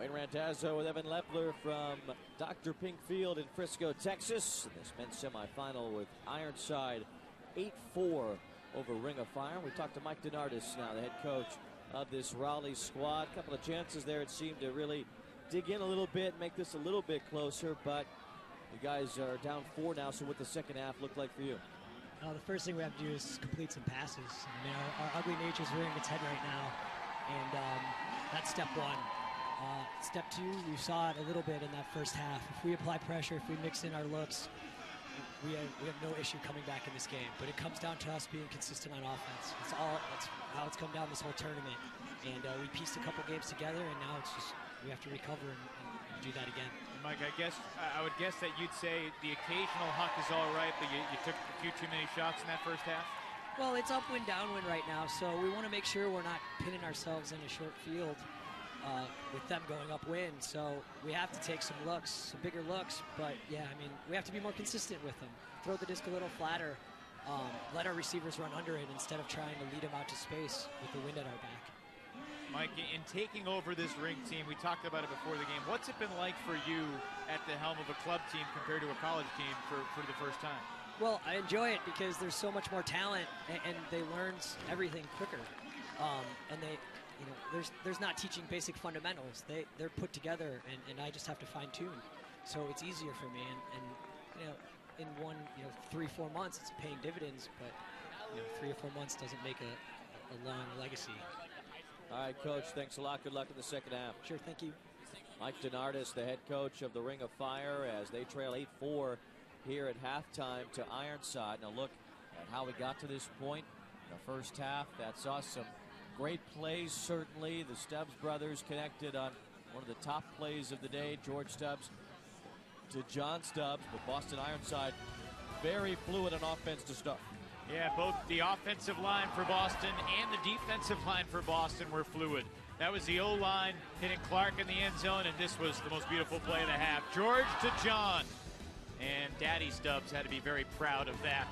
Wayne Randazzo with Evan Lepler from Dr. Pink Field in Frisco, Texas. This men's semifinal with Ironside 8-4 over Ring of Fire. We talked to Mike DeNardis now, the head coach of this Raleigh squad. A couple of chances there, it seemed, to really dig in a little bit, make this a little bit closer, but you guys are down 4 now, so what the second half look like for you? The first thing we have to do is complete some passes. I mean, our ugly nature's rearing its head right now, and that's step one. Step two, we saw it a little bit in that first half. If we apply pressure, if we mix in our looks, we have no issue coming back in this game. But it comes down to us being consistent on offense. That's how it's come down this whole tournament. And we pieced a couple games together, and now it's just we have to recover and do that again. Mike, I would guess that you'd say the occasional huck is all right, but you took a few too many shots in that first half? Well, it's upwind, downwind right now, so we want to make sure we're not pinning ourselves in a short field with them going upwind. So we have to take some looks, some bigger looks, but yeah, I mean, we have to be more consistent with them. Throw the disc a little flatter, let our receivers run under it instead of trying to lead them out to space with the wind at our back. Mike, in taking over this ring team, we talked about it before the game. What's it been like for you at the helm of a club team compared to a college team for the first time? Well, I enjoy it because there's so much more talent, and they learn everything quicker. And they, you know, there's not teaching basic fundamentals. They're put together, and I just have to fine tune. So it's easier for me, and you know, in 3-4 months, it's paying dividends. But 3 or 4 months doesn't make a long legacy. All right, Coach, thanks a lot. Good luck in the second half. Sure, thank you. Mike DeNardis, the head coach of the Ring of Fire, as they trail 8-4 here at halftime to Ironside. Now look at how we got to this point. The first half, that saw some great plays, certainly. The Stubbs brothers connected on one of the top plays of the day. George Stubbs to John Stubbs, but Boston Ironside very fluid on offense to start. Yeah, both the offensive line for Boston and the defensive line for Boston were fluid. That was the O-line hitting Clark in the end zone, and this was the most beautiful play of the half. George to John, and Daddy Stubbs had to be very proud of that.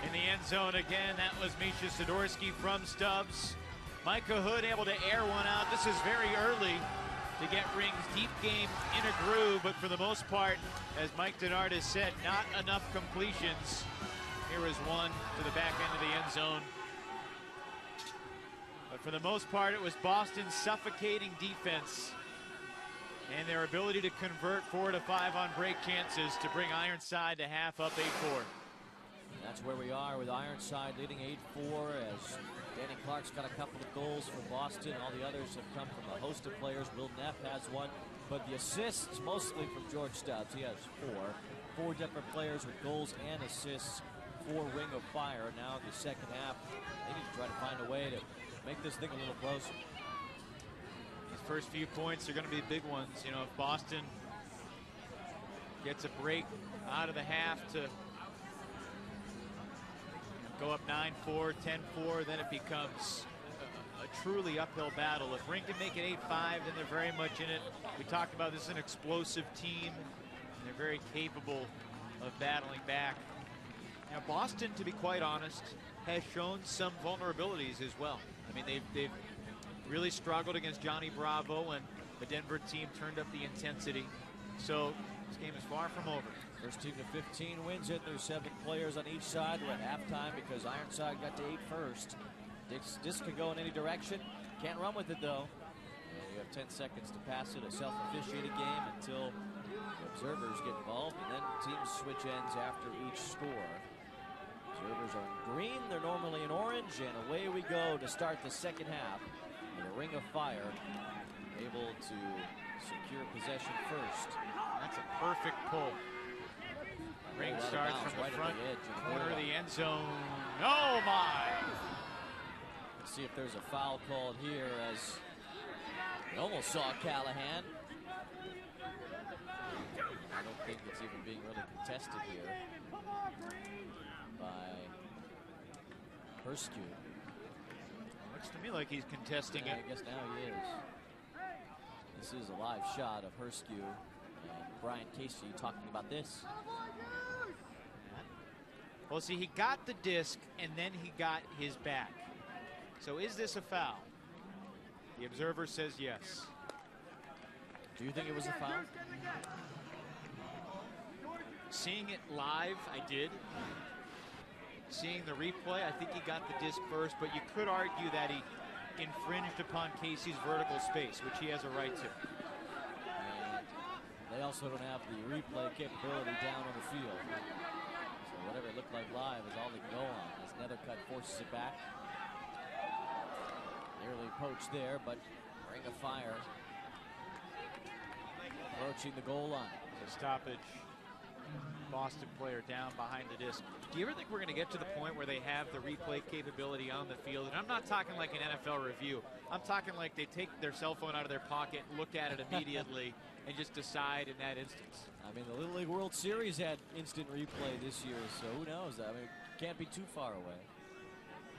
In the end zone again, that was Misha Sidorsky from Stubbs. Micah Hood able to air one out. This is very early to get Ring's deep game in a groove, but for the most part, as Mike DeNardis said, not enough completions. Here is one to the back end of the end zone. But for the most part, it was Boston's suffocating defense and their ability to convert 4 to 5 on break chances to bring Ironside to half up 8-4. That's where we are with Ironside leading 8-4 as Danny Clark's got a couple of goals for Boston. All the others have come from a host of players. Will Neff has one, but the assists mostly from George Stubbs. He has 4 different players with goals and assists for Ring of Fire. Now in the second half, they need to try to find a way to make this thing a little closer. These first few points are going to be big ones. You know, if Boston gets a break out of the half to go up 9-4, 10-4, then it becomes a truly uphill battle. If Ring can make it 8-5, then they're very much in it. We talked about this is an explosive team, and they're very capable of battling back. Now, Boston, to be quite honest, has shown some vulnerabilities as well. I mean, they've really struggled against Johnny Bravo, and the Denver team turned up the intensity. So this game is far from over. First team to 15 wins it. There's 7 players on each side. We're at halftime because Ironside got to 8 first. This could go in any direction. Can't run with it, though. And you have 10 seconds to pass it. A self-officiated game until the observers get involved, and then teams switch ends after each score. Observers are in green, they're normally in orange, and away we go to start the second half. The Ring of Fire able to secure possession first. That's a perfect pull. Ring starts from the front corner of the end zone. Oh my! Let's see if there's a foul called here, as we almost saw Callahan. I don't think it's even being really contested here by Frisco. Looks to me like he's contesting it. I guess now he is. This is a live shot of Frisco and Brian Casey talking about this. Well, see, he got the disc and then he got his back. So is this a foul? The observer says yes. Do you think it was a foul? Seeing it live, I did. Seeing the replay, I think he got the disc first, but you could argue that he infringed upon Casey's vertical space, which he has a right to. And they also don't have the replay capability down on the field. So whatever it looked like live is all they can go on. As Nethercutt forces it back. Nearly poached there, but ring of fire. Approaching the goal line. The stoppage. Boston player down behind the disc. Do you ever think we're going to get to the point where they have the replay capability on the field? And I'm not talking like an NFL review. I'm talking like they take their cell phone out of their pocket, look at it immediately, and just decide in that instance. I mean, the Little League World Series had instant replay this year, so who knows? I mean, it can't be too far away.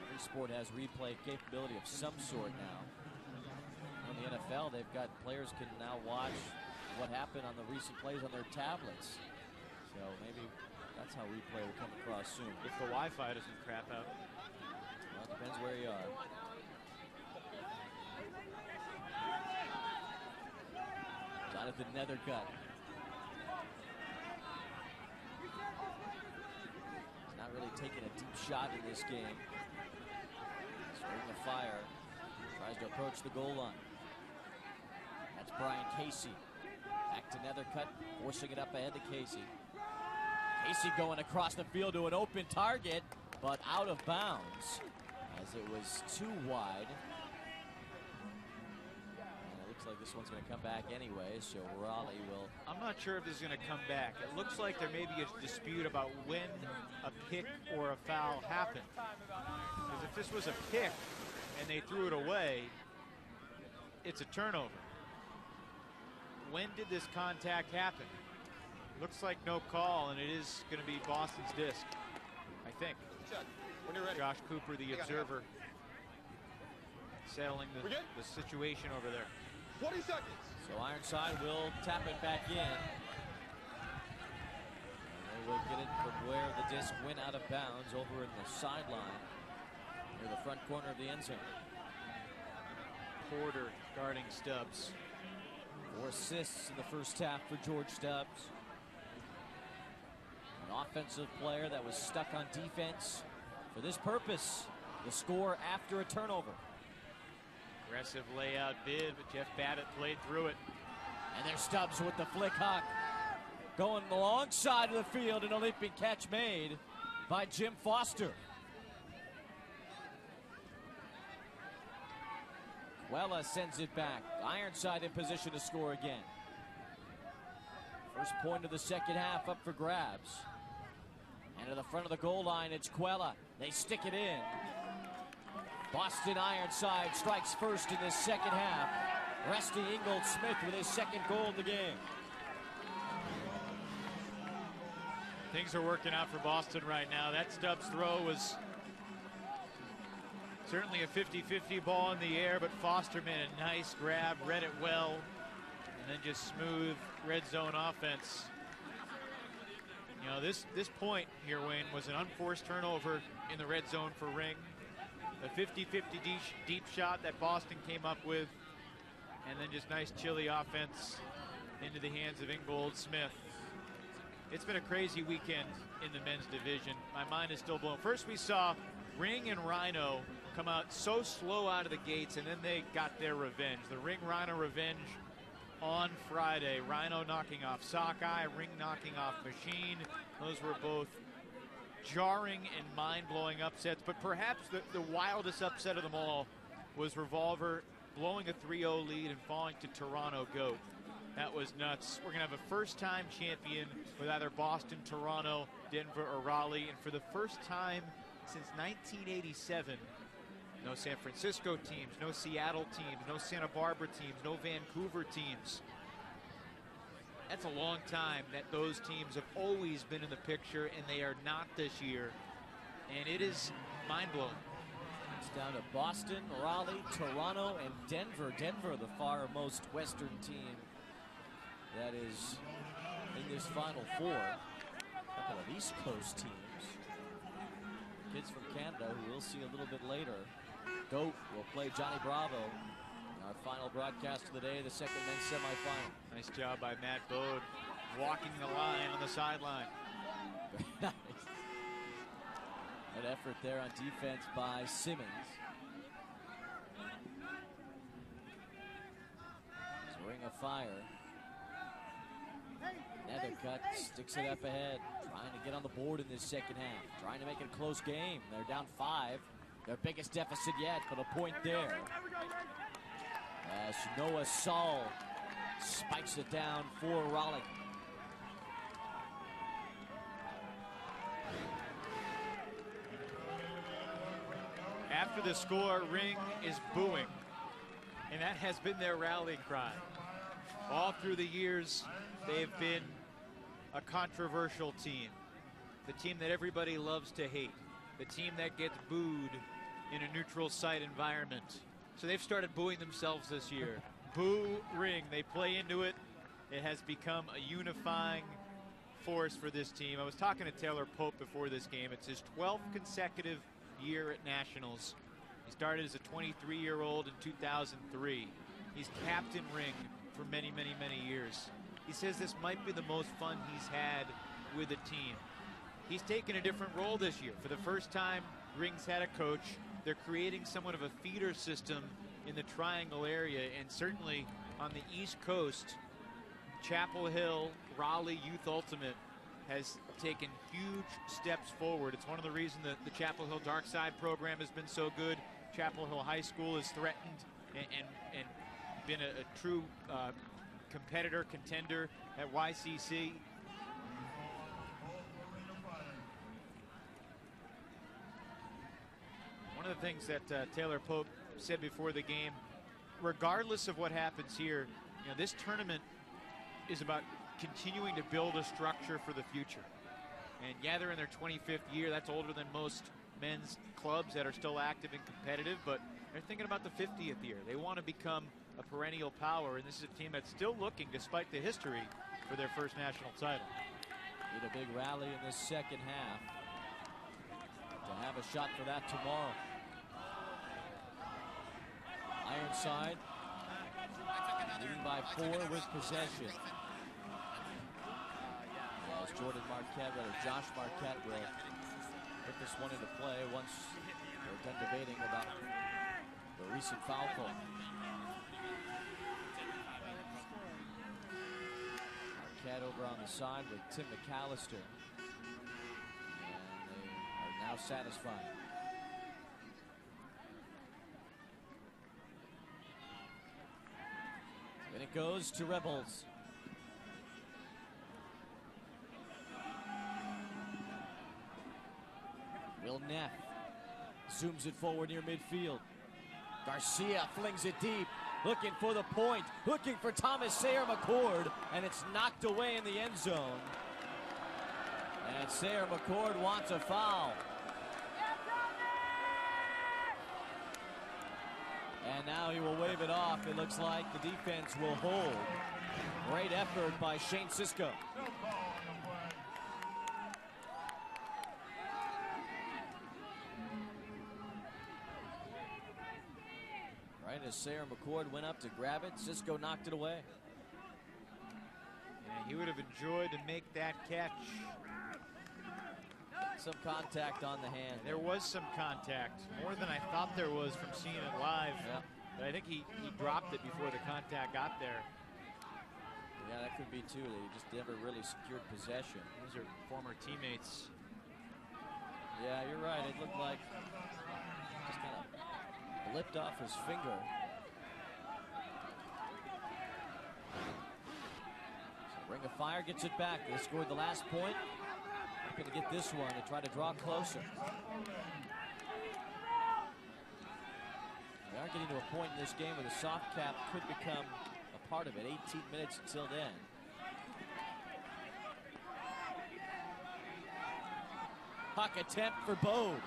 Every sport has replay capability of some sort now. In the NFL, they've got players can now watch what happened on the recent plays on their tablets. So maybe that's how replay will come across soon. If the Wi-Fi doesn't crap out. Well, it depends where you are. Jonathan Nethercutt. He's not really taking a deep shot in this game. Ring of fire. Tries to approach the goal line. That's Brian Casey. Back to Nethercutt, forcing it up ahead to Casey. Casey going across the field to an open target, but out of bounds as it was too wide. And it looks like this one's going to come back anyway, so Raleigh will. I'm not sure if this is going to come back. It looks like there may be a dispute about when a pick or a foul happened. Because if this was a pick and they threw it away, it's a turnover. When did this contact happen? Looks like no call, and it is going to be Boston's disc, I think. When you're ready. Josh Cooper, the observer, settling the situation over there. 20 seconds. So Ironside will tap it back in. And they will get it from where the disc went out of bounds over in the sideline near the front corner of the end zone. Porter guarding Stubbs. 4 assists in the first half for George Stubbs. An offensive player that was stuck on defense for this purpose. The score after a turnover. Aggressive layout bid, but Jeff Babbitt played through it. And there's Stubbs with the flick huck. Going the long side of the field, an Olympic catch made by Jim Foster. Wella sends it back. Ironside in position to score again. First point of the second half up for grabs. And to the front of the goal line, it's Quella. They stick it in. Boston Ironside strikes first in this second half. Rusty Ingold-Smith with his second goal of the game. Things are working out for Boston right now. That Stubbs throw was certainly a 50-50 ball in the air, but Foster made a nice grab, read it well, and then just smooth red zone offense. You know, this point here, Wayne, was an unforced turnover in the red zone for Ring. A 50-50 deep shot that Boston came up with, and then just nice chilly offense into the hands of Ingold-Smith. It's been a crazy weekend in the men's division. My mind is still blown. First we saw Ring and Rhino come out so slow out of the gates, and then they got their revenge. The Ring Rhino revenge on Friday. Rhino knocking off Sockeye, Ring knocking off Machine. Those were both jarring and mind-blowing upsets, but perhaps the wildest upset of them all was Revolver blowing a 3-0 lead and falling to Toronto Goat. That was nuts. We're going to have a first-time champion with either Boston, Toronto, Denver, or Raleigh, and for the first time since 1987, no San Francisco teams, no Seattle teams, no Santa Barbara teams, no Vancouver teams. That's a long time that those teams have always been in the picture, and they are not this year. And it is mind-blowing. It's down to Boston, Raleigh, Toronto, and Denver. Denver, the far most western team that is in this Final Four. A couple of East Coast teams. Kids from Canada, who we'll see a little bit later. Goat will play Johnny Bravo. Our final broadcast of the day, the second men's semifinal. Nice job by Matt Bode, walking the line on the sideline. Nice. An effort there on defense by Simmons. It's a ring of fire. Nethercutt sticks it up ahead, trying to get on the board in this second half, trying to make it a close game. They're down 5, their biggest deficit yet, but a point there. As Noah Saul spikes it down for Raleigh. After the score, Ring is booing, and that has been their rallying cry. All through the years, they've been a controversial team. The team that everybody loves to hate. The team that gets booed in a neutral site environment. So they've started booing themselves this year. Boo Ring, they play into it. It has become a unifying force for this team. I was talking to Taylor Pope before this game. It's his 12th consecutive year at Nationals. He started as a 23-year-old in 2003. He's captain Ring for many, many, many years. He says this might be the most fun he's had with a team. He's taken a different role this year. For the first time, Ring's had a coach. They're creating somewhat of a feeder system in the Triangle area, and certainly on the East Coast, Chapel Hill, Raleigh Youth Ultimate has taken huge steps forward. It's one of the reasons that the Chapel Hill Dark Side program has been so good. Chapel Hill High School has threatened and been a true competitor, contender at YCC. One of the things that Taylor Pope said before the game, regardless of what happens here, you know, this tournament is about continuing to build a structure for the future. And yeah, they're in their 25th year. That's older than most men's clubs that are still active and competitive, but they're thinking about the 50th year. They want to become a perennial power, and this is a team that's still looking, despite the history, for their first national title. Need a big rally in this second half to have a shot for that tomorrow. Ironside leading by 4 with possession. As Jordan Marquette, or Josh Marquette, will put this one into play once they're done debating about the recent foul call. Marquette over on the side with Tim McAllister. And they are now satisfied. And it goes to Rebels. Will Neff zooms it forward near midfield. Garcia flings it deep, looking for the point, looking for Thomas Sayer McCord, and it's knocked away in the end zone. And Sayer McCord wants a foul. And now he will wave it off. It looks like the defense will hold. Great effort by Shane Cisco. Right as Sayer McCord went up to grab it, Cisco knocked it away. And he would have enjoyed to make that catch. Some contact on the hand. There was some contact, more than I thought there was from seeing it live. Yeah. But I think he dropped it before the contact got there. Yeah, that could be too. They just never really secured possession. These are former teammates. Yeah, you're right. It looked like just kind of blipped off his finger. So Ring of Fire gets it back. They scored the last point. Going to get this one to try to draw closer. We are getting to a point in this game where the soft cap could become a part of it. 18 minutes until then. Puck attempt for Bode.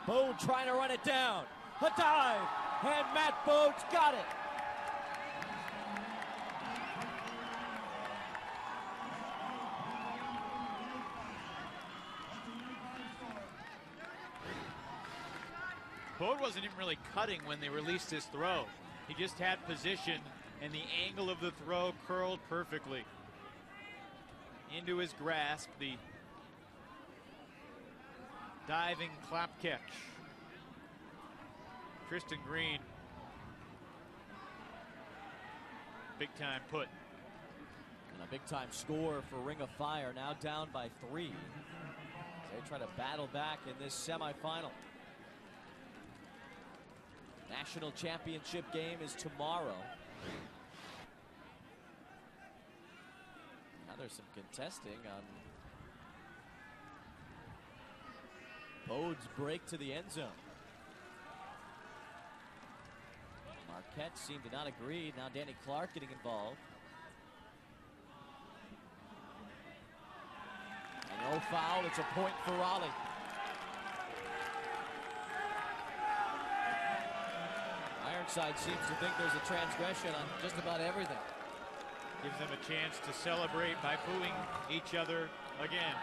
Bode trying to run it down. A dive, and Matt Bode's got it. Bode wasn't even really cutting when they released his throw. He just had position, and the angle of the throw curled perfectly into his grasp. The diving clap catch. Tristan Green, big time put. And a big time score for Ring of Fire, now down by 3. They try to battle back in this semifinal. National championship game is tomorrow. Now there's some contesting on Bode's break to the end zone. Marquette seemed to not agree. Now Danny Clark getting involved. And no foul. It's a point for Raleigh. Ironside seems to think there's a transgression on just about everything. Gives them a chance to celebrate by booing each other again.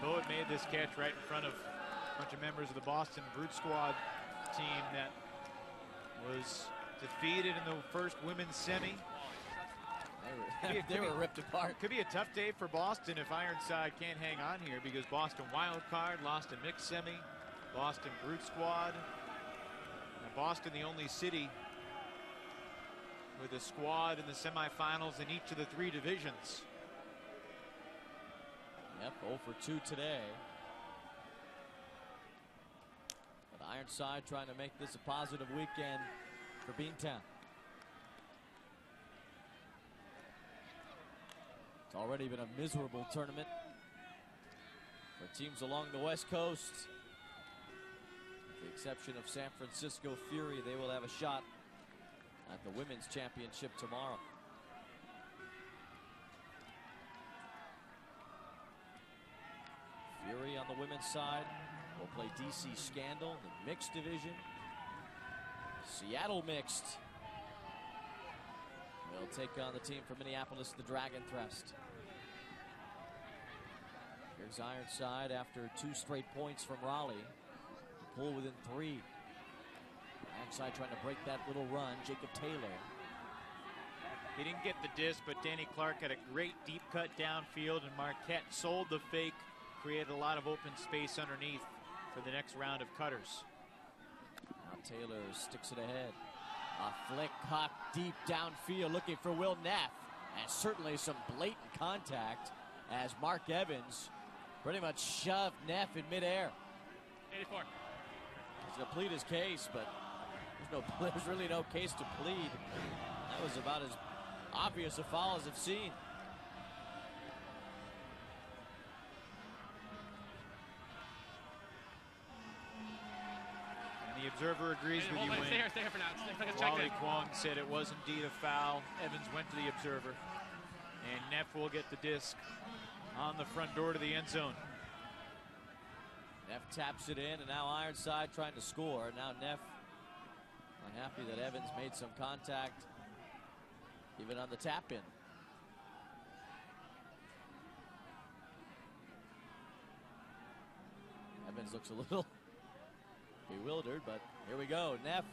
Bode made this catch right in front of a bunch of members of the Boston Brute Squad team that was defeated in the first women's semi. They were ripped apart. Could be a tough day for Boston if Ironside can't hang on here, because Boston wild card, lost a mixed semi, Boston Brute Squad. And Boston the only city with a squad in the semifinals in each of the 3 divisions. Yep, 0 for 2 today. But Ironside trying to make this a positive weekend for Beantown. It's already been a miserable tournament for teams along the West Coast. With the exception of San Francisco Fury, they will have a shot at the women's championship tomorrow. Fury on the women's side will play DC Scandal in the mixed division. Seattle mixed will take on the team from Minneapolis, the Dragon Thrust. Here's Ironside after 2 straight points from Raleigh to pull within 3. Ironside trying to break that little run. Jacob Taylor. He didn't get the disc, but Danny Clark had a great deep cut downfield, and Marquette sold the fake, created a lot of open space underneath for the next round of cutters. Now Taylor sticks it ahead. A flick hop deep downfield looking for Will Neff. And certainly some blatant contact as Mark Evans pretty much shoved Neff in midair. 84. He's going to plead his case, but there's really no case to plead. That was about as obvious a foul as I've seen. And the observer agrees with you, Wayne. Stay here for now. Wally Kwong said it was indeed a foul. Evans went to the observer. And Neff will get the disc on the front door to the end zone. Neff taps it in, and now Ironside trying to score. Now Neff unhappy that Evans made some contact even on the tap in. Evans looks a little bewildered, but here we go. Neff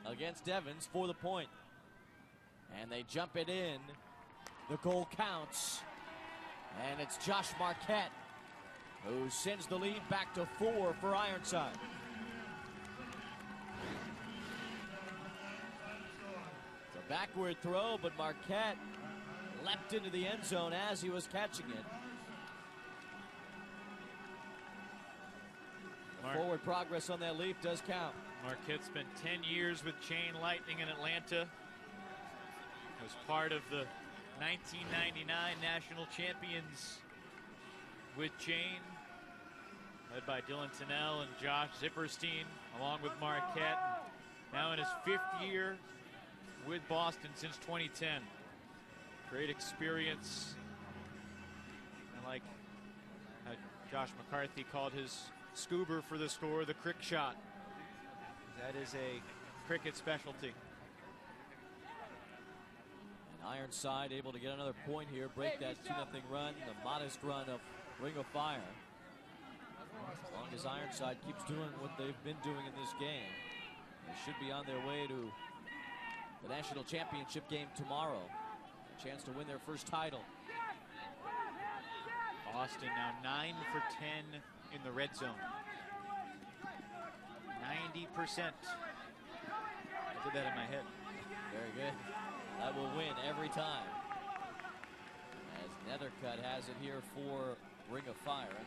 against Evans for the point. And they jump it in. The goal counts. And it's Josh Marquette who sends the lead back to 4 for Ironside. It's a backward throw, but Marquette leapt into the end zone as he was catching it. Forward progress on that leap does count. Marquette spent 10 years with Chain Lightning in Atlanta. Was part of the 1999 national champions with Chain, led by Dylan Tennell and Josh Zipperstein, along with Marquette. Now in his 5th year with Boston since 2010. Great experience. And like Josh McCarthy called his scuba for the score, the crick shot. That is a cricket specialty. And Ironside able to get another point here, break that 2-0 run, the modest run of Ring of Fire. As long as Ironside keeps doing what they've been doing in this game. They should be on their way to the national championship game tomorrow. A chance to win their first title. Boston now 9 for 10 in the red zone. 90%. I did that in my head. Very good. That will win every time. As Nethercutt has it here for Ring of Fire.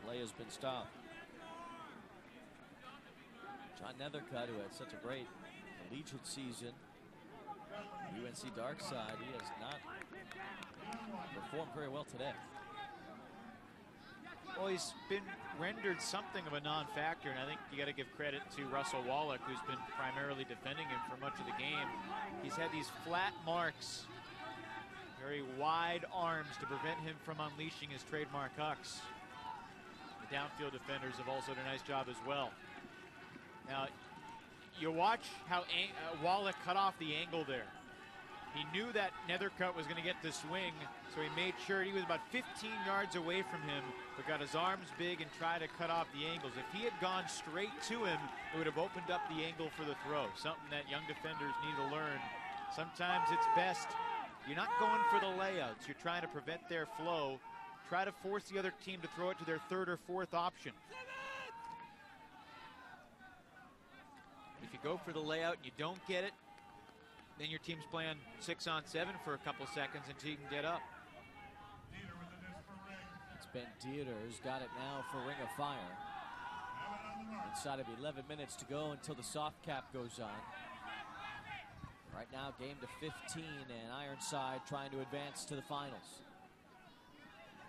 Play has been stopped. John Nethercutt, who had such a great collegiate season, UNC Darkside, he has not performed very well today. Well, he's been rendered something of a non-factor, and I think you got to give credit to Russell Wallach, who's been primarily defending him for much of the game. He's had these flat marks, very wide arms to prevent him from unleashing his trademark hucks. The downfield defenders have also done a nice job as well. Now, you watch how Wallach cut off the angle there. He knew that Nethercutt was going to get the swing, so he made sure he was about 15 yards away from him, but got his arms big and tried to cut off the angles. If he had gone straight to him, it would have opened up the angle for the throw, something that young defenders need to learn. Sometimes it's best, you're not going for the layouts, you're trying to prevent their flow. Try to force the other team to throw it to their third or fourth option. If you go for the layout and you don't get it, then your team's playing 6-on-7 for a couple seconds until you can get up. It's Ben Dieter who's got it now for Ring of Fire. Inside of 11 minutes to go until the soft cap goes on. Right now, game to 15, and Ironside trying to advance to the finals.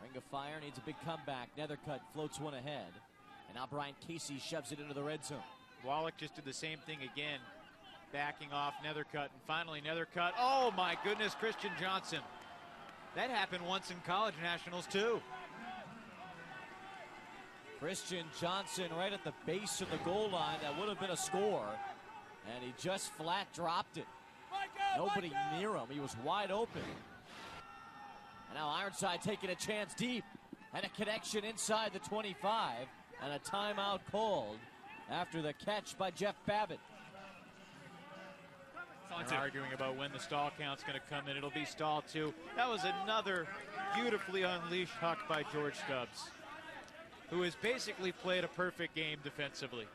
Ring of Fire needs a big comeback. Nethercutt floats one ahead, and now Brian Casey shoves it into the red zone. Wallach just did the same thing again, backing off Nethercutt, and finally Nethercutt. Oh my goodness, Christian Johnson. That happened once in college nationals too. Christian Johnson right at the base of the goal line. That would have been a score, and he just flat dropped it. Nobody near him. He was wide open. And now Ironside taking a chance deep, and a connection inside the 25, and a timeout called after the catch by Jeff Babbitt. They're arguing about when the stall count's going to come in. It'll be stall 2. That was another beautifully unleashed huck by George Stubbs, who has basically played a perfect game defensively.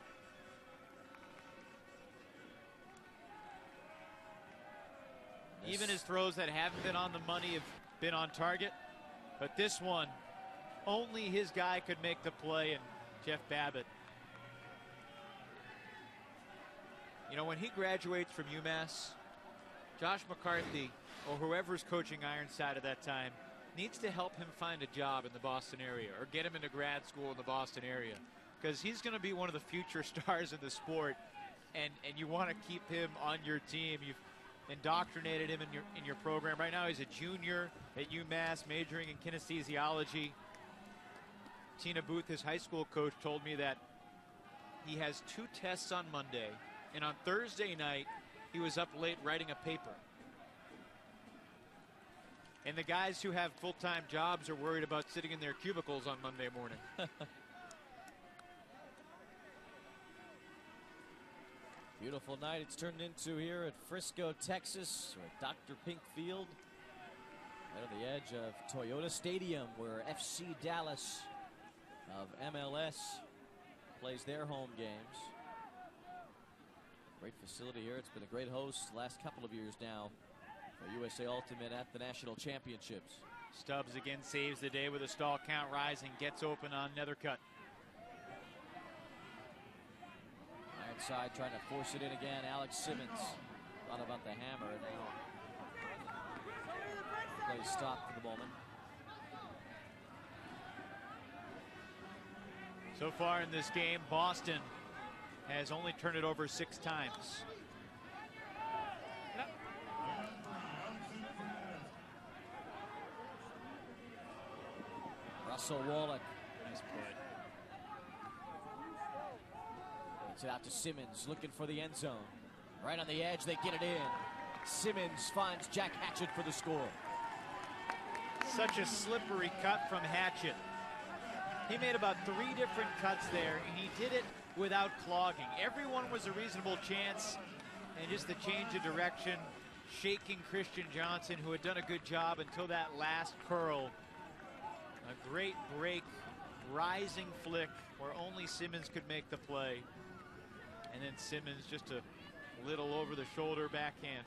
Even his throws that haven't been on the money have been on target, but this one, only his guy could make the play, and Jeff Babbitt. You know, when he graduates from UMass, Josh McCarthy, or whoever's coaching Ironside at that time, needs to help him find a job in the Boston area or get him into grad school in the Boston area, because he's going to be one of the future stars in the sport, and you want to keep him on your team. You've indoctrinated him in your program. Right now he's a junior at UMass majoring in kinesiology. Tina Booth, his high school coach, told me that he has 2 tests on Monday, and on Thursday night he was up late writing a paper. And the guys who have full-time jobs are worried about sitting in their cubicles on Monday morning. Beautiful night it's turned into here at Frisco, Texas, or at Dr. Pink Field. Right on the edge of Toyota Stadium, where FC Dallas of MLS plays their home games. Great facility here. It's been a great host the last couple of years now for USA Ultimate at the National Championships. Stubbs again saves the day with a stall count rising, gets open on Nethercutt. Ironside trying to force it in again. Alex Simmons thought about the hammer. Now play stopped for the moment. So far in this game, Boston has only turned it over 6 times. Russell Wallach. Nice play. Gets it out to Simmons, looking for the end zone. Right on the edge, they get it in. Simmons finds Jack Hatchett for the score. Such a slippery cut from Hatchett. He made about 3 different cuts there, and he did it without clogging. Everyone was a reasonable chance, and just the change of direction, shaking Christian Johnson, who had done a good job until that last curl. A great break, rising flick where only Simmons could make the play. And then Simmons just a little over the shoulder backhand.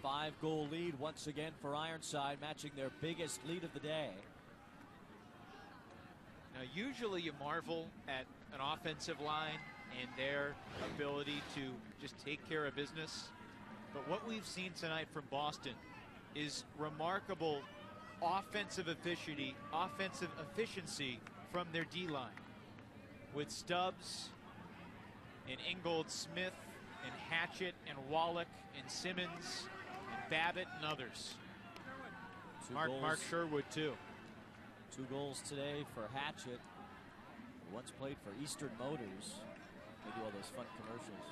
A 5-goal lead once again for Ironside, matching their biggest lead of the day. Now, usually you marvel at an offensive line and their ability to just take care of business. But what we've seen tonight from Boston is remarkable offensive efficiency from their D-line, with Stubbs and Ingold Smith and Hatchett and Wallach and Simmons and Babbitt and others. Mark Sherwood too. 2 goals today for Hatchett, who once played for Eastern Motors. They do all those fun commercials.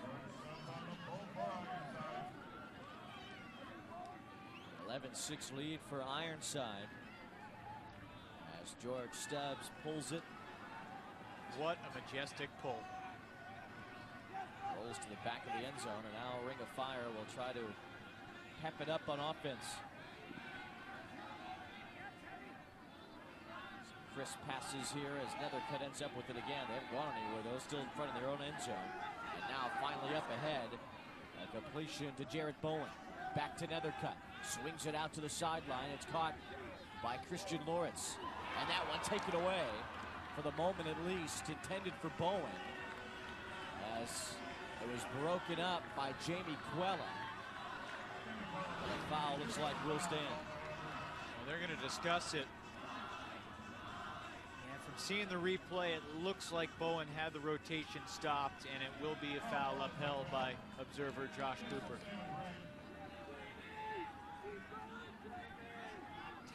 11-6 lead for Ironside as George Stubbs pulls it. What a majestic pull. Rolls to the back of the end zone, and now Ring of Fire will try to pep it up on offense. Chris passes here as Nethercutt ends up with it again. They haven't gone anywhere though, still in front of their own end zone. And now finally up ahead, a completion to Jarrett Bowen. Back to Nethercutt, swings it out to the sideline. It's caught by Christian Lawrence. And that one taken away, for the moment at least, intended for Bowen, as it was broken up by Jamie Quella. And the foul looks like will stand. Well, they're going to discuss it. Seeing the replay, it looks like Bowen had the rotation stopped, and it will be a foul upheld by observer Josh Cooper.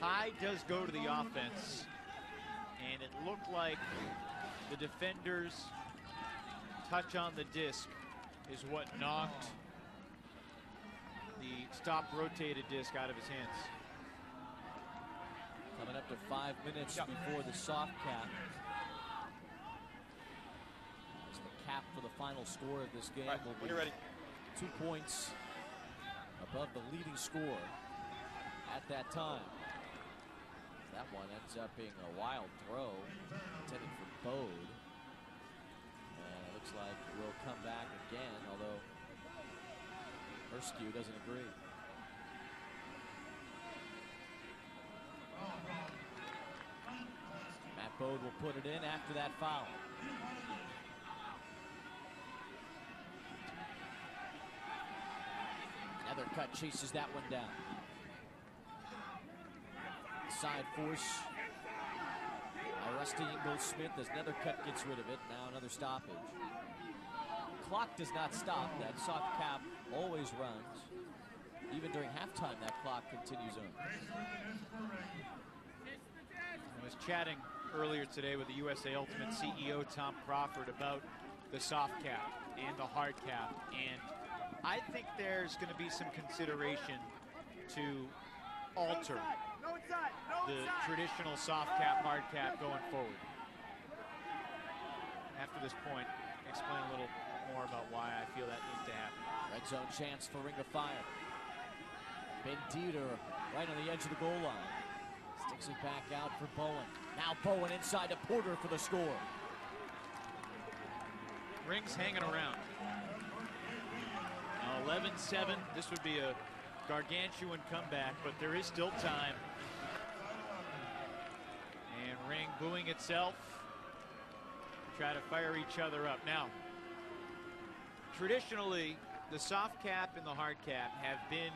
Tie does go to the offense, and it looked like the defender's touch on the disc is what knocked the stop rotated disc out of his hands. Coming up to 5 minutes before the soft cap. As the cap for the final score of this game will be 2 points above the leading score at that time. That one ends up being a wild throw intended for Bode. And it looks like we'll come back again, although Erskew doesn't agree. Matt Bode will put it in after that foul. Nethercutt chases that one down. Side force by Rusty Ingold Smith as Nethercutt gets rid of it. Now another stoppage. Clock does not stop. That soft cap always runs. Even during halftime, that clock continues on. I was chatting earlier today with the USA Ultimate CEO Tom Crawford about the soft cap and the hard cap, and I think there's going to be some consideration to alter the traditional soft cap, hard cap going forward. After this point, explain a little more about why I feel that needs to happen. Red zone chance for Ring of Fire. Ben Dieter right on the edge of the goal line. Sticks it back out for Bowen. Now Bowen inside to Porter for the score. Ring's hanging around. 11-7. This would be a gargantuan comeback, but there is still time. And Ring booing itself. Try to fire each other up. Now, traditionally, the soft cap and the hard cap have been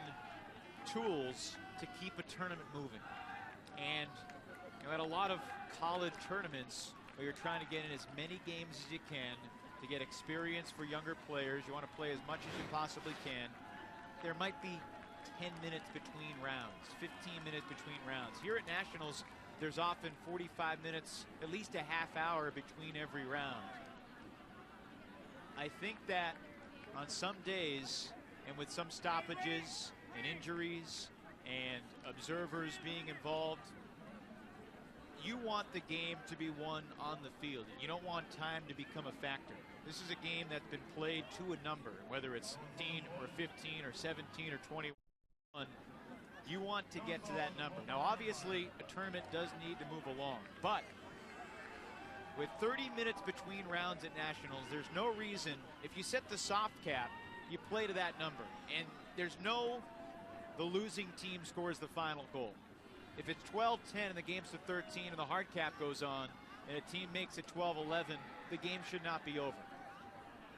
tools to keep a tournament moving. And you know, at a lot of college tournaments where you're trying to get in as many games as you can to get experience for younger players, you want to play as much as you possibly can, there might be 10 minutes between rounds, 15 minutes between rounds. Here at Nationals, there's often 45 minutes, at least a half hour between every round. I think that on some days, and with some stoppages and injuries and observers being involved, you want the game to be won on the field. You don't want time to become a factor. This is a game that's been played to a number, whether it's 16 or 15 or 17 or 21. You want to get to that number. Now, obviously, a tournament does need to move along, but with 30 minutes between rounds at Nationals, there's no reason, if you set the soft cap, you play to that number. And there's no, the losing team scores the final goal. If it's 12-10 and the game's to 13 and the hard cap goes on and a team makes it 12-11, the game should not be over.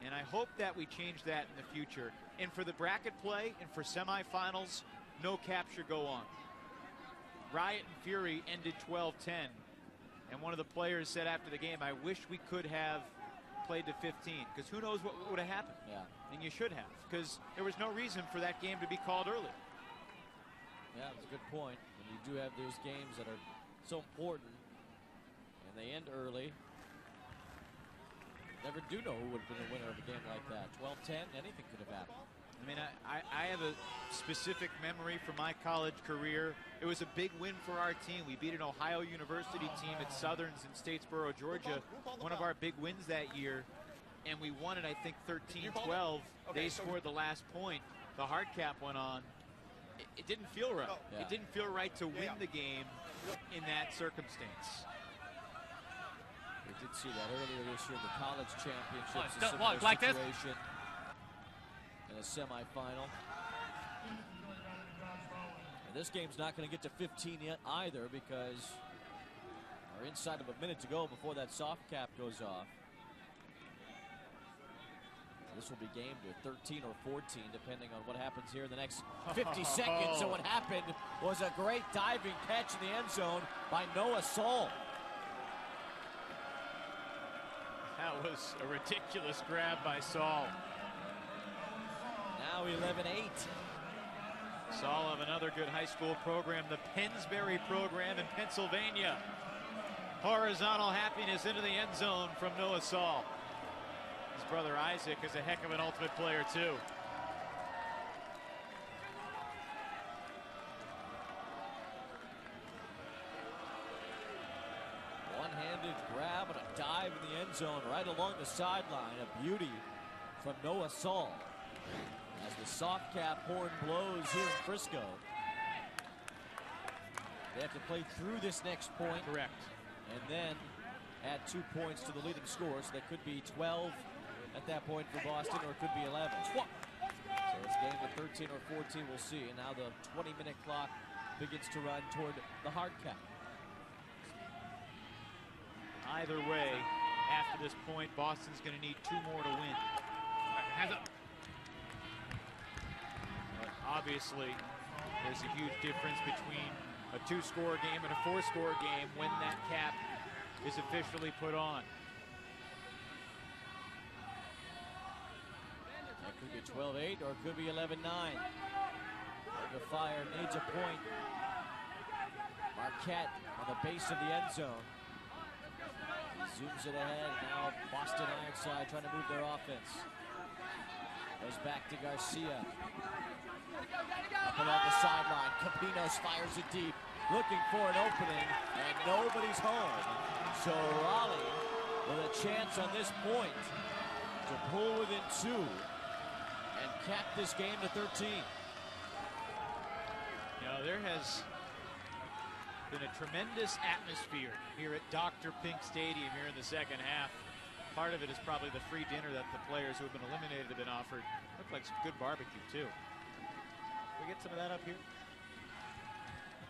And I hope that we change that in the future. And for the bracket play and for semifinals, no cap should go on. Riot and Fury ended 12-10. And one of the players said after the game, I wish we could have played to 15, because who knows what would have happened. Yeah. And you should have, because there was no reason for that game to be called early. Yeah, it's a good point. And you do have those games that are so important, and they end early. Never do know who would have been the winner of a game like that. 12-10, anything could have happened. I mean, I have a specific memory from my college career. It was a big win for our team. We beat an Ohio University team at Southerns in Statesboro, Georgia. One of our big wins that year. And we won it, I think, 13-12. They scored the last point. The hard cap went on. It didn't feel right. Yeah. It didn't feel right to win the game in that circumstance. We did see that earlier this year in the college championships. A Don't similar walk like this. situation in a semifinal. And this game's not going to get to 15 yet either, because we're inside of a minute to go before that soft cap goes off. This will be gamed to 13 or 14, depending on what happens here in the next 50 seconds. So what happened was a great diving catch in the end zone by Noah Saul. That was a ridiculous grab by Saul. Now 11-8. Saul of another good high school program, the Pennsbury program in Pennsylvania. Horizontal happiness into the end zone from Noah Saul. His brother Isaac is a heck of an ultimate player too. One-handed grab and a dive in the end zone right along the sideline. A beauty from Noah Saul. As the soft cap horn blows here in Frisco. They have to play through this next point. Correct. And then add 2 points to the leading score. So that could be 12 at that point for Boston, or it could be 11. So it's game at 13 or 14, we'll see. And now the 20-minute clock begins to run toward the hard cap. Either way, after this point, Boston's going to need 2 more to win. Hands up. But obviously, there's a huge difference between a 2-score game and a 4-score game when that cap is officially put on. That could be 12-8 or it could be 11-9. The Fire needs a point. Marquette on the base of the end zone. Zooms it ahead. Now Boston Ironside trying to move their offense. Goes back to Garcia. Up along the sideline. Capinos fires it deep. Looking for an opening, and nobody's home. So Raleigh with a chance on this point to pull within 2 and cap this game to 13. You know, there has been a tremendous atmosphere here at Dr. Pink Stadium here in the second half. Part of it is probably the free dinner that the players who have been eliminated have been offered. Looked like some good barbecue, too. Can we get some of that up here?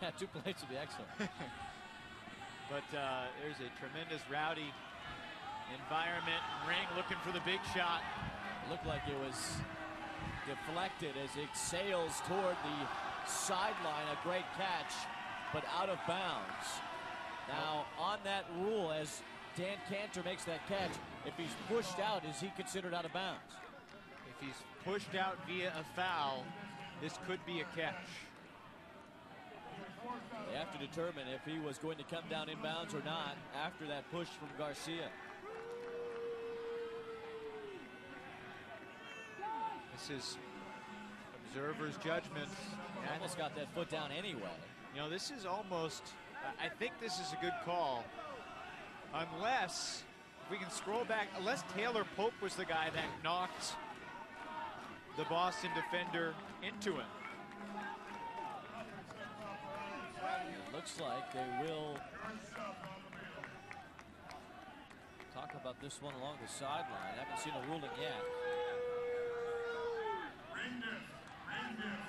Yeah, 2 plates would be excellent. But there's a tremendous rowdy environment. Ring looking for the big shot. Looked like it was deflected as it sails toward the sideline. A great catch, but out of bounds. Now, on that rule, as Dan Cantor makes that catch, if he's pushed out, is he considered out of bounds? If he's pushed out via a foul, this could be a catch. They have to determine if he was going to come down inbounds or not after that push from Garcia. This is observer's judgment. He almost got that foot down anyway. You know, this is almost I think this is a good call. Unless, if we can scroll back, unless Taylor Pope was the guy that knocked the Boston defender into him. It looks like they will talk about this one along the sideline. I haven't seen a ruling yet.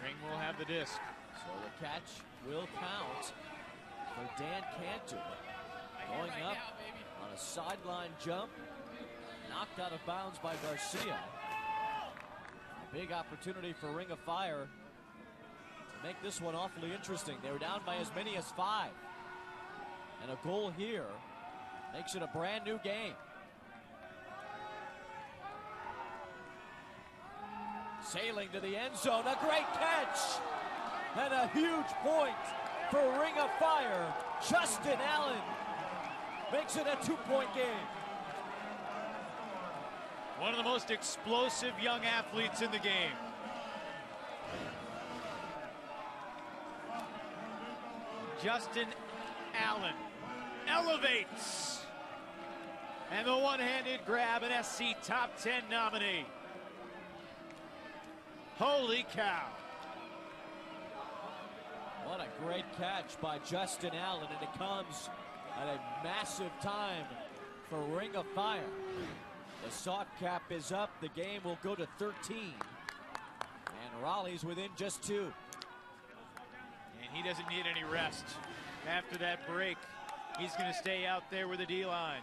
Ring will have the disc. So the catch will count for Dan Cantor. Going up on a sideline jump. Knocked out of bounds by Garcia. A big opportunity for Ring of Fire to make this one awfully interesting. They were down by as many as 5. And a goal here makes it a brand new game. Sailing to the end zone, a great catch! And a huge point for Ring of Fire. Justin Allen makes it a 2-point game. One of the most explosive young athletes in the game. Justin Allen elevates. And the one-handed grab, an SC Top 10 nominee. Holy cow. What a great catch by Justin Allen, and it comes at a massive time for Ring of Fire. The soft cap is up. The game will go to 13. And Raleigh's within just 2. And he doesn't need any rest. After that break, he's going to stay out there with the D-line.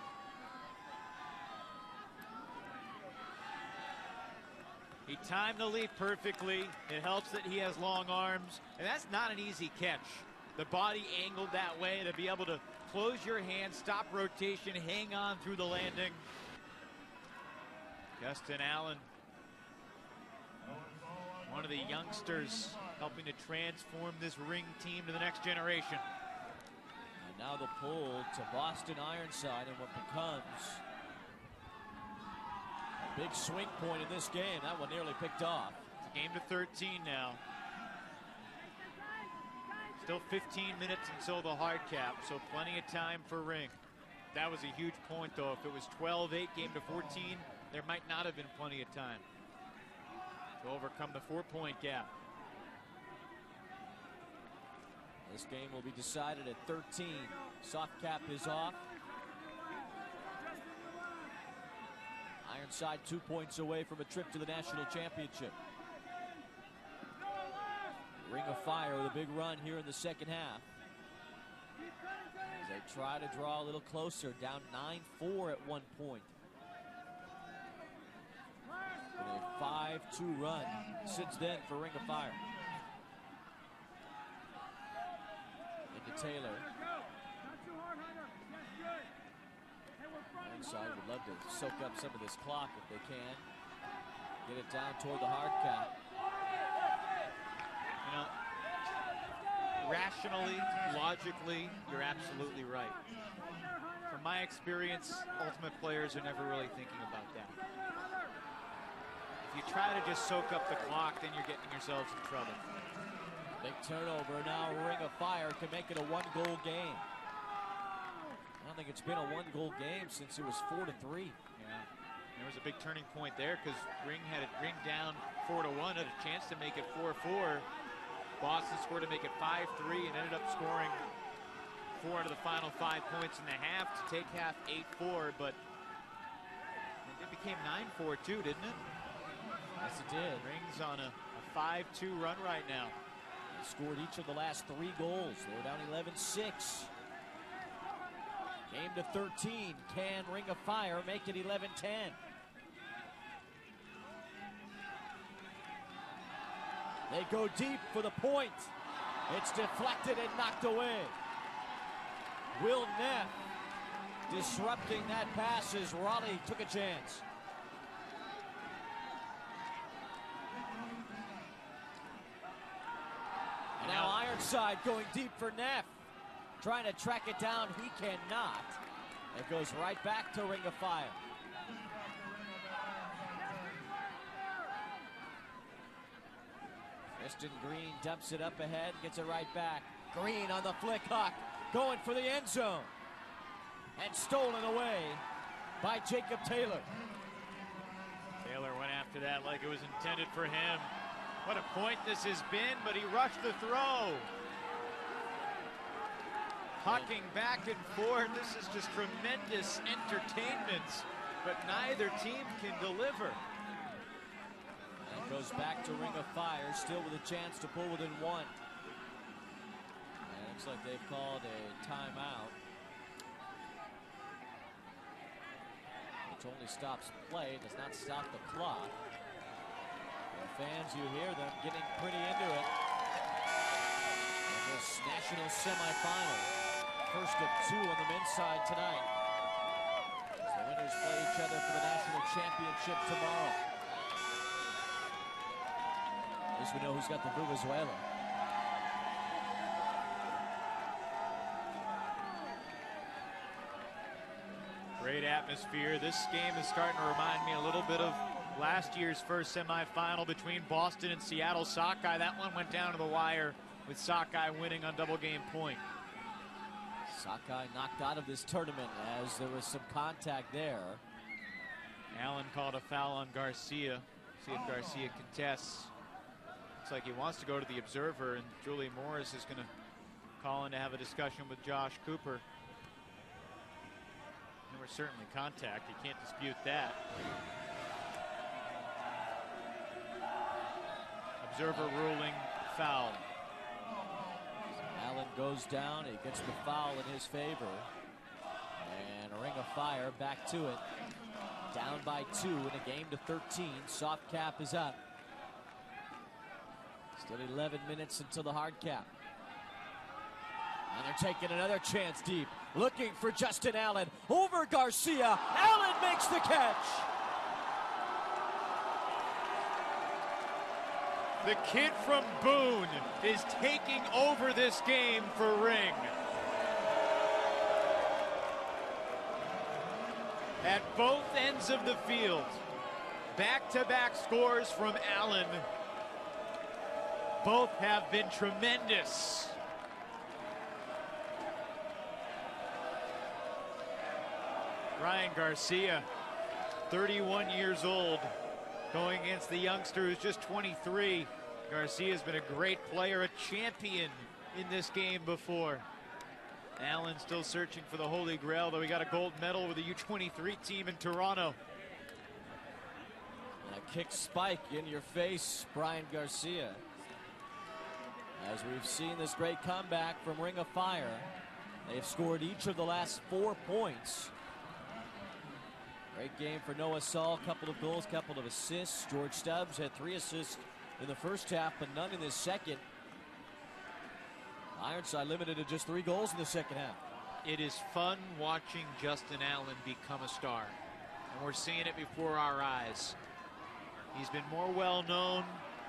He timed the leap perfectly. It helps that he has long arms, and that's not an easy catch. The body angled that way to be able to close your hand, stop rotation, hang on through the landing. Justin Allen, one of the youngsters helping to transform this Ring team to the next generation. And now the pull to Boston Ironside, and what becomes a big swing point in this game. That one nearly picked off. It's a game to 13 now. Still 15 minutes until the hard cap, so plenty of time for Ring. That was a huge point, though. If it was 12-8 game to 14, there might not have been plenty of time to overcome the 4-point gap. This game will be decided at 13. Soft cap is off. Ironside 2 points away from a trip to the national championship. Ring of Fire with a big run here in the second half. As they try to draw a little closer, down 9-4 at one point. With a 5-2 run since then for Ring of Fire. Into Taylor. Ironside would love to soak up some of this clock if they can. Get it down toward the hard cap. You know, rationally, logically, you're absolutely right. From my experience, ultimate players are never really thinking about that. If you try to just soak up the clock, then you're getting yourselves in trouble. Big turnover now. Ring of Fire can make it a 1-goal game. I don't think it's been a 1-goal game since it was 4-3. Yeah, there was a big turning point there because Ring had it down 4-1, had a chance to make it 4-4. Boston scored to make it 5-3 and ended up scoring 4 out of the final 5 points in the half to take half 8-4, but it became 9-4 too, didn't it? Yes, it did. Ring's on a 5-2 run right now. They scored each of the last 3 goals. They were down 11-6. Game to 13. Can Ring of Fire make it 11-10? They go deep for the point. It's deflected and knocked away. Will Neff disrupting that pass as Raleigh took a chance. And now Ironside going deep for Neff. Trying to track it down. He cannot. It goes right back to Ring of Fire. Kristen Green dumps it up ahead, gets it right back. Green on the flick hook, going for the end zone. And stolen away by Jacob Taylor. Taylor went after that like it was intended for him. What a point this has been, but he rushed the throw. Hucking back and forth. This is just tremendous entertainment, but neither team can deliver. And goes back to Ring of Fire, still with a chance to pull within one. And it looks like they've called a timeout, which only stops play, does not stop the clock. The fans, you hear them getting pretty into it. In this national semifinal, first of two on the men's side tonight. As the winners play each other for the national championship tomorrow. At least we know who's got the Venezuela. Great atmosphere. This game is starting to remind me a little bit of last year's first semifinal between Boston and Seattle Sockeye. That one went down to the wire with Sockeye winning on double game point. Sockeye knocked out of this tournament as there was some contact there. Allen called a foul on Garcia. See if Garcia contests. Looks like he wants to go to the observer, and Julie Morris is going to call in to have a discussion with Josh Cooper. There was certainly contact. You can't dispute that. Observer ruling foul. Allen goes down. He gets the foul in his favor. And a Ring of Fire back to it. Down by 2 in a game to 13. Soft cap is up. Still 11 minutes until the hard cap. And they're taking another chance deep. Looking for Justin Allen. Over Garcia. Allen makes the catch. The kid from Boone is taking over this game for Ring. At both ends of the field, back-to-back scores from Allen. Both have been tremendous. Ryan Garcia, 31 years old, going against the youngster who's just 23. Garcia's been a great player, a champion in this game before. Allen still searching for the Holy Grail, though he got a gold medal with the U23 team in Toronto. And a kick spike in your face, Brian Garcia. As we've seen this great comeback from Ring of Fire, they've scored each of the last 4 points. Great game for Noah Saul, couple of goals, couple of assists. George Stubbs had 3 assists in the first half, but none in the second. Ironside limited to just 3 goals in the second half. It is fun watching Justin Allen become a star, and we're seeing it before our eyes. He's been more well-known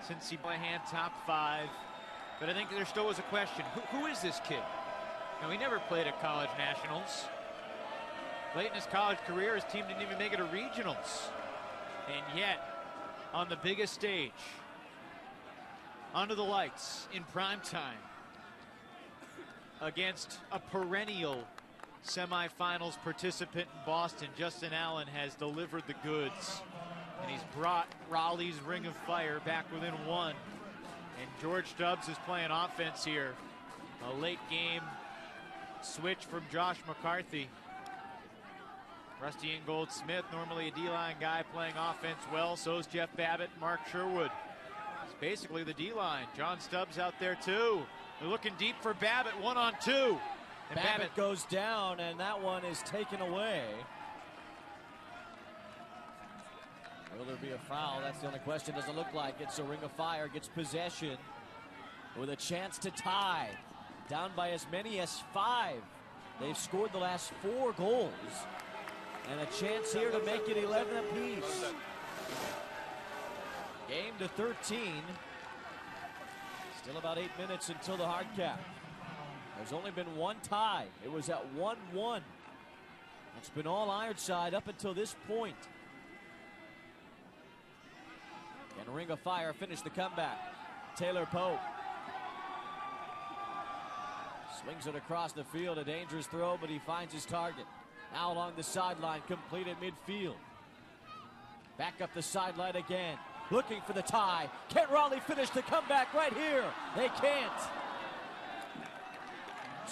since he by hand top 5, but I think there still was a question. Who is this kid? Now, he never played at college nationals. Late in his college career, his team didn't even make it to regionals. And yet, on the biggest stage, under the lights, in prime time, against a perennial semifinals participant in Boston, Justin Allen has delivered the goods. And he's brought Raleigh's Ring of Fire back within 1. And George Stubbs is playing offense here. A late game switch from Josh McCarthy. Rusty Ingold Smith, normally a D-line guy, playing offense well. So is Jeff Babbitt, Mark Sherwood. It's basically the D-line. John Stubbs out there too. They're looking deep for Babbitt, 1-on-2. And Babbitt goes down, and that one is taken away. Will there be a foul? That's the only question. Doesn't look like it. So Ring of Fire gets possession with a chance to tie. Down by as many as 5. They've scored the last 4 goals. And a chance here to make it 11 apiece. Game to 13. Still about 8 minutes until the hard cap. There's only been 1 tie. It was at 1-1. It's been all Ironside up until this point. And Ring of Fire finished the comeback. Taylor Pope. Swings it across the field, a dangerous throw, but he finds his target. Now along the sideline, complete at midfield. Back up the sideline again, looking for the tie. Can Raleigh finish the comeback right here? They can't.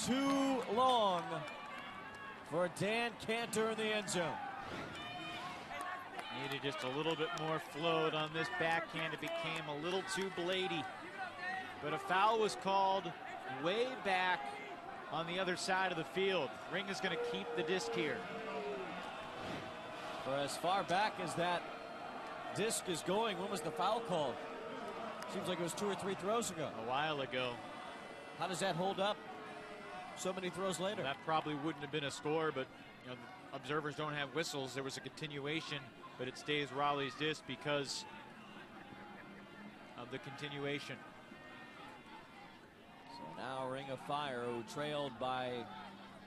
Too long for Dan Cantor in the end zone. Needed just a little bit more float on this backhand. It became a little too blady. But a foul was called way back on the other side of the field. Ring is going to keep the disc here. For as far back as that disc is going, when was the foul called? Seems like it was 2 or 3 throws ago. A while ago. How does that hold up so many throws later? That probably wouldn't have been a score, but you know, the observers don't have whistles. There was a continuation, but it stays Raleigh's disc because of the continuation. So now Ring of Fire, who trailed by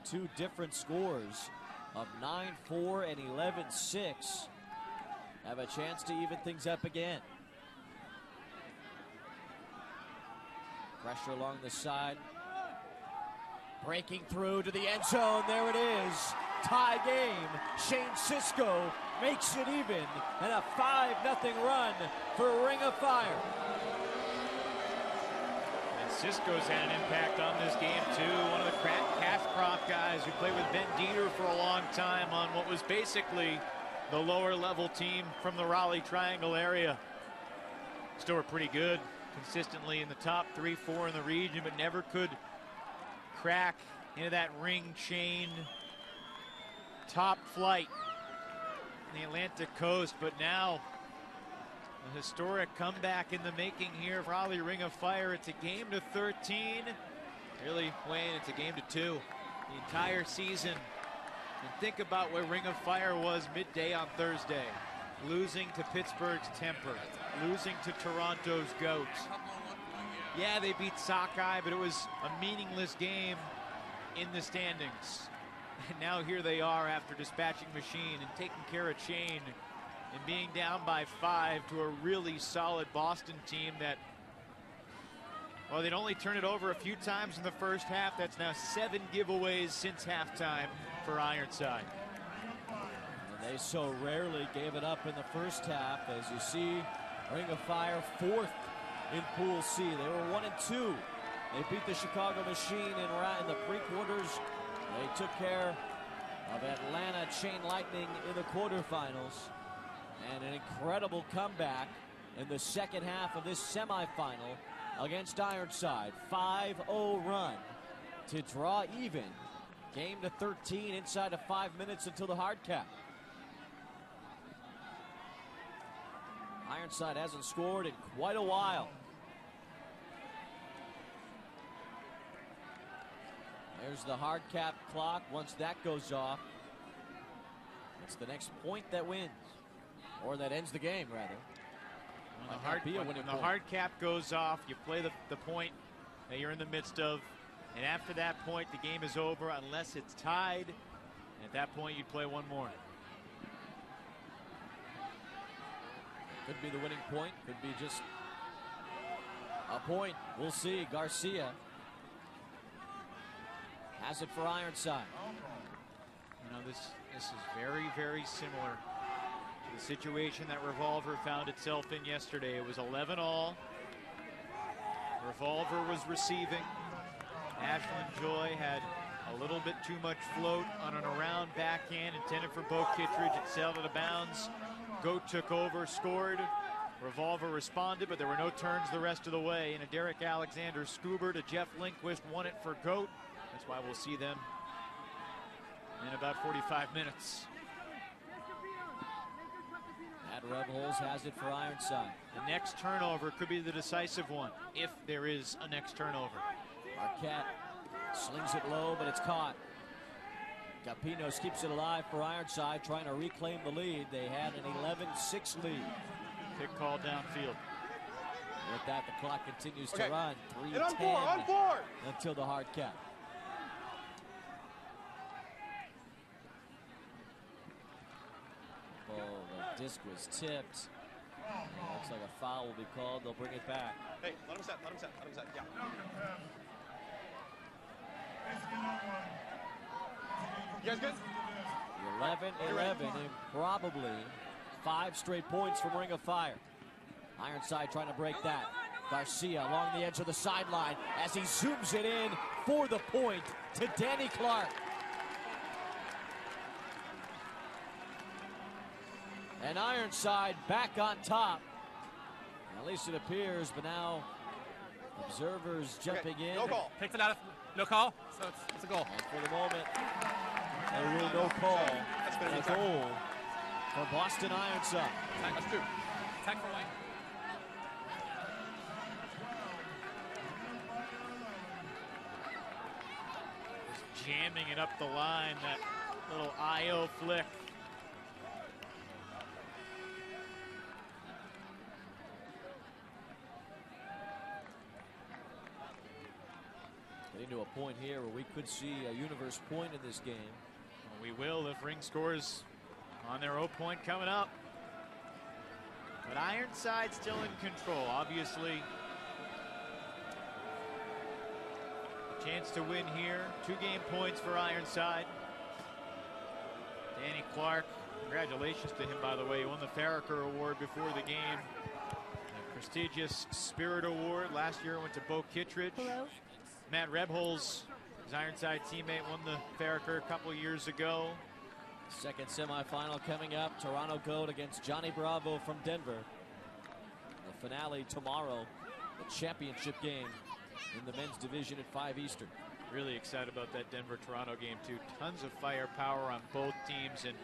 2 different scores of 9-4 and 11-6, have a chance to even things up again. Pressure along the side. Breaking through to the end zone. There it is. Tie game. Shane Cisco makes it even. And a 5-0 run for Ring of Fire. And Cisco's had an impact on this game too. One of the Cashcroft guys who played with Ben Dieter for a long time on what was basically the lower level team from the Raleigh Triangle area. Still were pretty good. Consistently in the top 3-4 in the region, but never could crack into that ring chain top flight in the Atlantic coast. But now a historic comeback in the making here for Raleigh Ring of Fire. It's a game to 13. Really, Wayne, it's a game to 2 the entire season. And think about where Ring of Fire was midday on Thursday. Losing to Pittsburgh's Temper, losing to Toronto's Goat. Yeah, they beat Sockeye, but it was a meaningless game in the standings. And now here they are after dispatching Machine and taking care of Chain and being down by 5 to a really solid Boston team that, well, they'd only turned it over a few times in the first half. That's now 7 giveaways since halftime for Ironside. They so rarely gave it up in the first half. As you see, Ring of Fire 4th in Pool C. They were 1-2. They beat the Chicago Machine in the pre-quarters. They took care of Atlanta Chain Lightning in the quarterfinals. And an incredible comeback in the second half of this semifinal against Ironside. 5-0 run to draw even. Game to 13 inside of 5 minutes until the hard cap. Ironside hasn't scored in quite a while. There's the hard cap clock. Once that goes off, it's the next point that wins, or that ends the game, rather. When the hard cap goes off, you play the point that you're in the midst of, and after that point, the game is over unless it's tied. And at that point, you'd play one more. Could be the winning point, could be just a point. We'll see. Garcia has it for Ironside. You know, this is very, very similar to the situation that Revolver found itself in yesterday. It was 11-all. Revolver was receiving. Ashlyn Joy had a little bit too much float on an around backhand intended for Bo Kittredge. It sailed out of bounds. Goat took over, scored. Revolver responded, but there were no turns the rest of the way. And a Derek Alexander Scuba to Jeff Lindquist won it for Goat. That's why we'll see them in about 45 minutes. Matt Rebholz has it for Ironside. The next turnover could be the decisive one, if there is a next turnover. Arquette slings it low, but it's caught. Capinos keeps it alive for Ironside, trying to reclaim the lead. They had an 11-6 lead. Pick call downfield. With that, the clock continues to run. 3:10 on board. until the hard cap. Oh, the disc was tipped. Looks like a foul will be called. They'll bring it back. Hey, let him set. Yeah. You guys good? 11-11 and probably 5 straight points from Ring of Fire. Ironside trying to break that. Garcia along the edge of the sideline as he zooms it in for the point to Danny Clark. And Ironside back on top. At least it appears, but now observers jumping in. No call. Takes it out of no call, so it's a goal. And for the moment, a real no call. That's gonna be A goal for Boston Ironside. That's 2. Tag for white. Just jamming it up the line, that little IO flick. Getting to a point here where we could see a universe point in this game. We will if Ring scores on their 0 point coming up. But Ironside still in control, obviously. Chance to win here. 2 game points for Ironside. Danny Clark, congratulations to him, by the way. He won the Farraker Award before the game. A prestigious Spirit Award. Last year it went to Bo Kittredge. Hello? Matt Rebholz, his Ironside teammate, won the Farraker a couple years ago. Second semifinal coming up. Toronto Gold against Johnny Bravo from Denver. The finale tomorrow. The championship game in the men's division at 5 Eastern. Really excited about that Denver-Toronto game too. Tons of firepower on both teams, and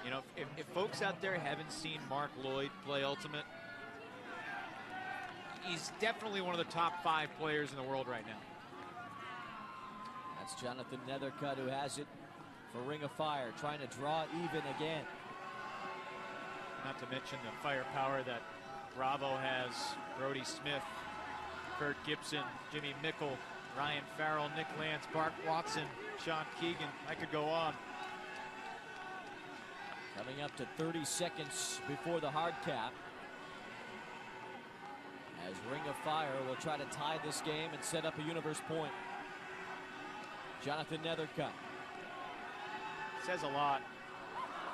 you know, if folks out there haven't seen Mark Lloyd play Ultimate, he's definitely one of the top 5 players in the world right now. That's Jonathan Nethercutt who has it for Ring of Fire, trying to draw even again. Not to mention the firepower that Bravo has. Brody Smith, Kurt Gibson, Jimmy Mickle, Ryan Farrell, Nick Lance, Bart Watson, Sean Keegan. I could go on. Coming up to 30 seconds before the hard cap. As Ring of Fire will try to tie this game and set up a universe point. Jonathan Nethercutt. Says a lot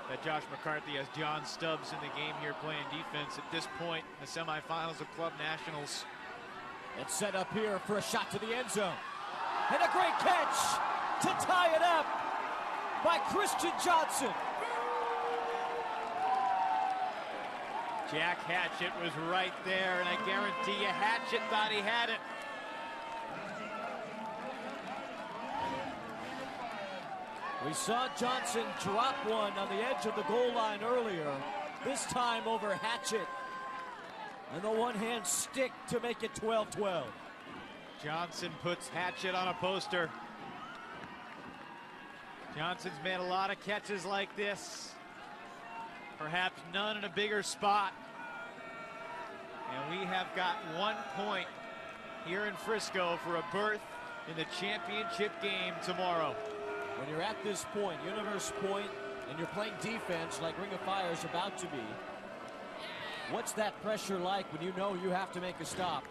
that Josh McCarthy has John Stubbs in the game here playing defense at this point in the semifinals of Club Nationals. It's set up here for a shot to the end zone. And a great catch to tie it up by Christian Johnson. Jack Hatchett was right there, and I guarantee you Hatchett thought he had it. We saw Johnson drop one on the edge of the goal line earlier, this time over Hatchett. And the one-hand stick to make it 12-12. Johnson puts Hatchett on a poster. Johnson's made a lot of catches like this. Perhaps none in a bigger spot. And we have got 1 point here in Frisco for a berth in the championship game tomorrow. When you're at this point, universe point, and you're playing defense like Ring of Fire is about to be, what's that pressure like when you know you have to make a stop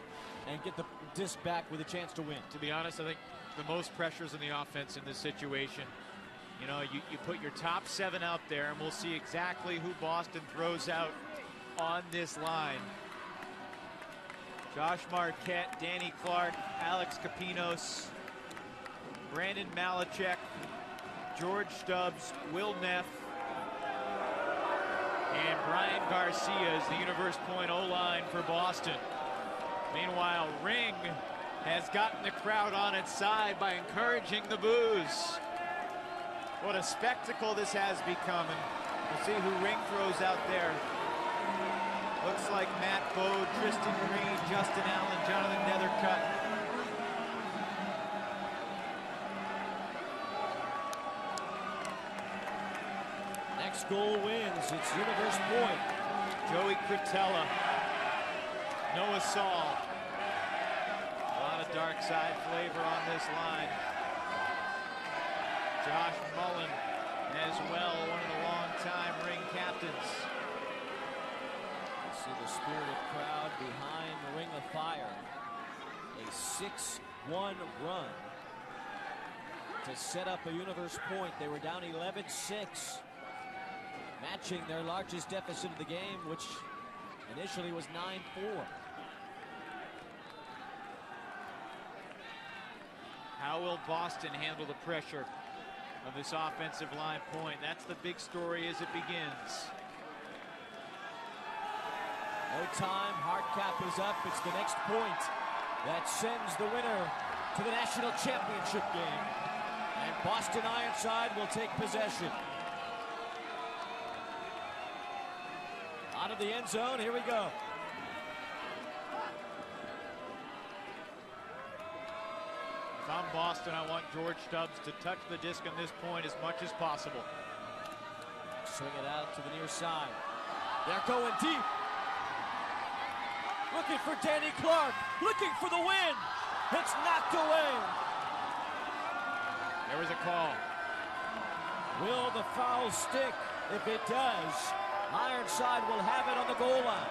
and get the disc back with a chance to win? To be honest, I think the most pressures in the offense in this situation. You know, you put your top 7 out there, and we'll see exactly who Boston throws out on this line. Josh Marquette, Danny Clark, Alex Kapinos, Brandon Malachek, George Stubbs, Will Neff, and Brian Garcia is the universe point O-line for Boston. Meanwhile, Ring has gotten the crowd on its side by encouraging the boos. What a spectacle this has become, and we'll see who Ring throws out there. Looks like Matt Bode, Tristan Green, Justin Allen, Jonathan Nethercutt. Next goal wins. It's universe point. Joey Critella, Noah Saul. A lot of dark side flavor on this line. Josh Mullen as well, one of the long-time Ring captains. You see the spirited crowd behind the Ring of Fire. A 6-1 run to set up a universe point. They were down 11-6, matching their largest deficit of the game, which initially was 9-4. How will Boston handle the pressure of this offensive line point? That's the big story as it begins. No time, hard cap is up. It's the next point that sends the winner to the national championship game. And Boston Ironside will take possession. Out of the end zone, here we go. If I'm Boston, I want George Stubbs to touch the disc on this point as much as possible. Swing it out to the near side. They're going deep. Looking for Danny Clark, looking for the win. It's knocked away. There was a call. Will the foul stick? If it does, Ironside will have it on the goal line.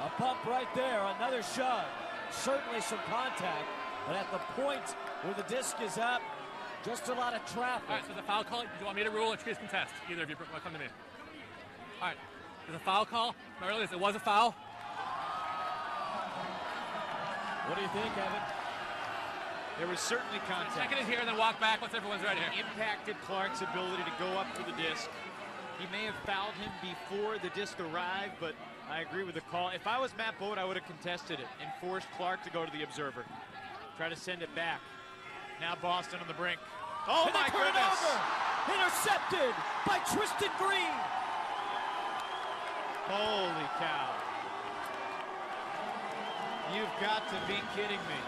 A bump right there, another shove. Certainly some contact, but at the point where the disc is up, just a lot of traffic. All right, so the foul call, do you want me to rule or choose contest? Either of you come to me. All right, there's a foul call. Earlier, it was a foul. What do you think, Evan? There was certainly contact. Check it here and then walk back once everyone's ready here. Impacted Clark's ability to go up for the disc. He may have fouled him before the disc arrived, but I agree with the call. If I was Matt Boat, I would have contested it and forced Clark to go to the observer. Try to send it back. Now Boston on the brink. Oh, my goodness! Intercepted by Tristan Green. Holy cow. You've got to be kidding me.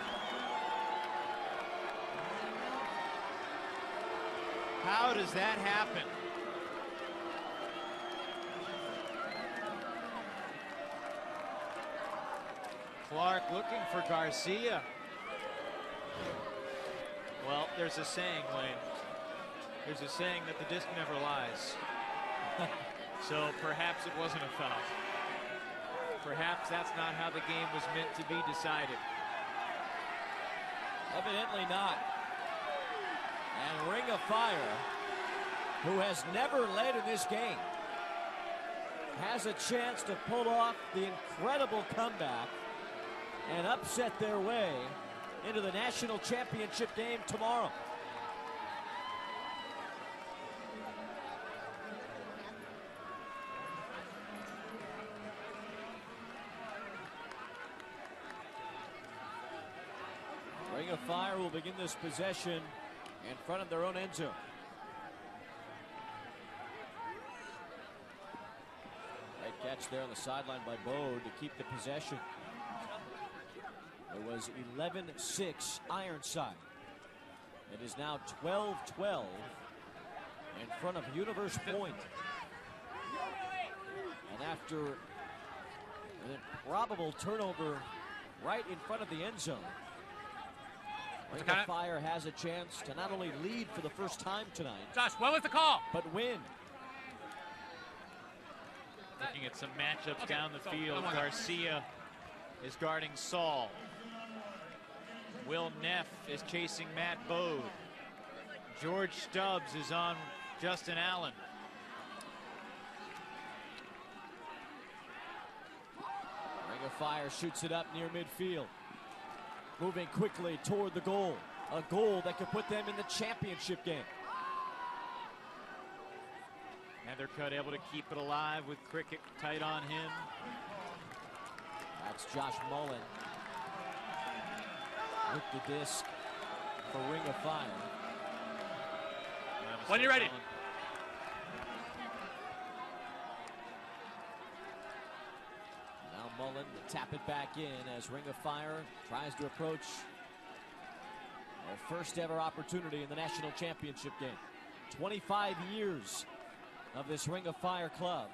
How does that happen? Clark looking for Garcia. Well, there's a saying, Wayne. There's a saying that the disc never lies. So perhaps it wasn't a foul. Perhaps that's not how the game was meant to be decided. Evidently not. And Ring of Fire, who has never led in this game, has a chance to pull off the incredible comeback and upset their way into the national championship game tomorrow. Ring of Fire will begin this possession in front of their own end zone. Great catch there on the sideline by Bode to keep the possession. It was 11-6 Ironside. It is now 12-12 in front of Universe Point. And after an improbable turnover right in front of the end zone, Ring of Fire has a chance to not only lead for the first time tonight, Josh, what was the call? but win. Looking at some matchups down the field. Garcia is guarding Saul. Will Neff is chasing Matt Bode. George Stubbs is on Justin Allen. Ring of Fire shoots it up near midfield. Moving quickly toward the goal. A goal that could put them in the championship game. Nethercutt able to keep it alive with Cricket tight on him. That's Josh Mullen with the disc for Ring of Fire. When you're ready. Now Mullen will tap it back in as Ring of Fire tries to approach their first ever opportunity in the national championship game. 25 years of this Ring of Fire club.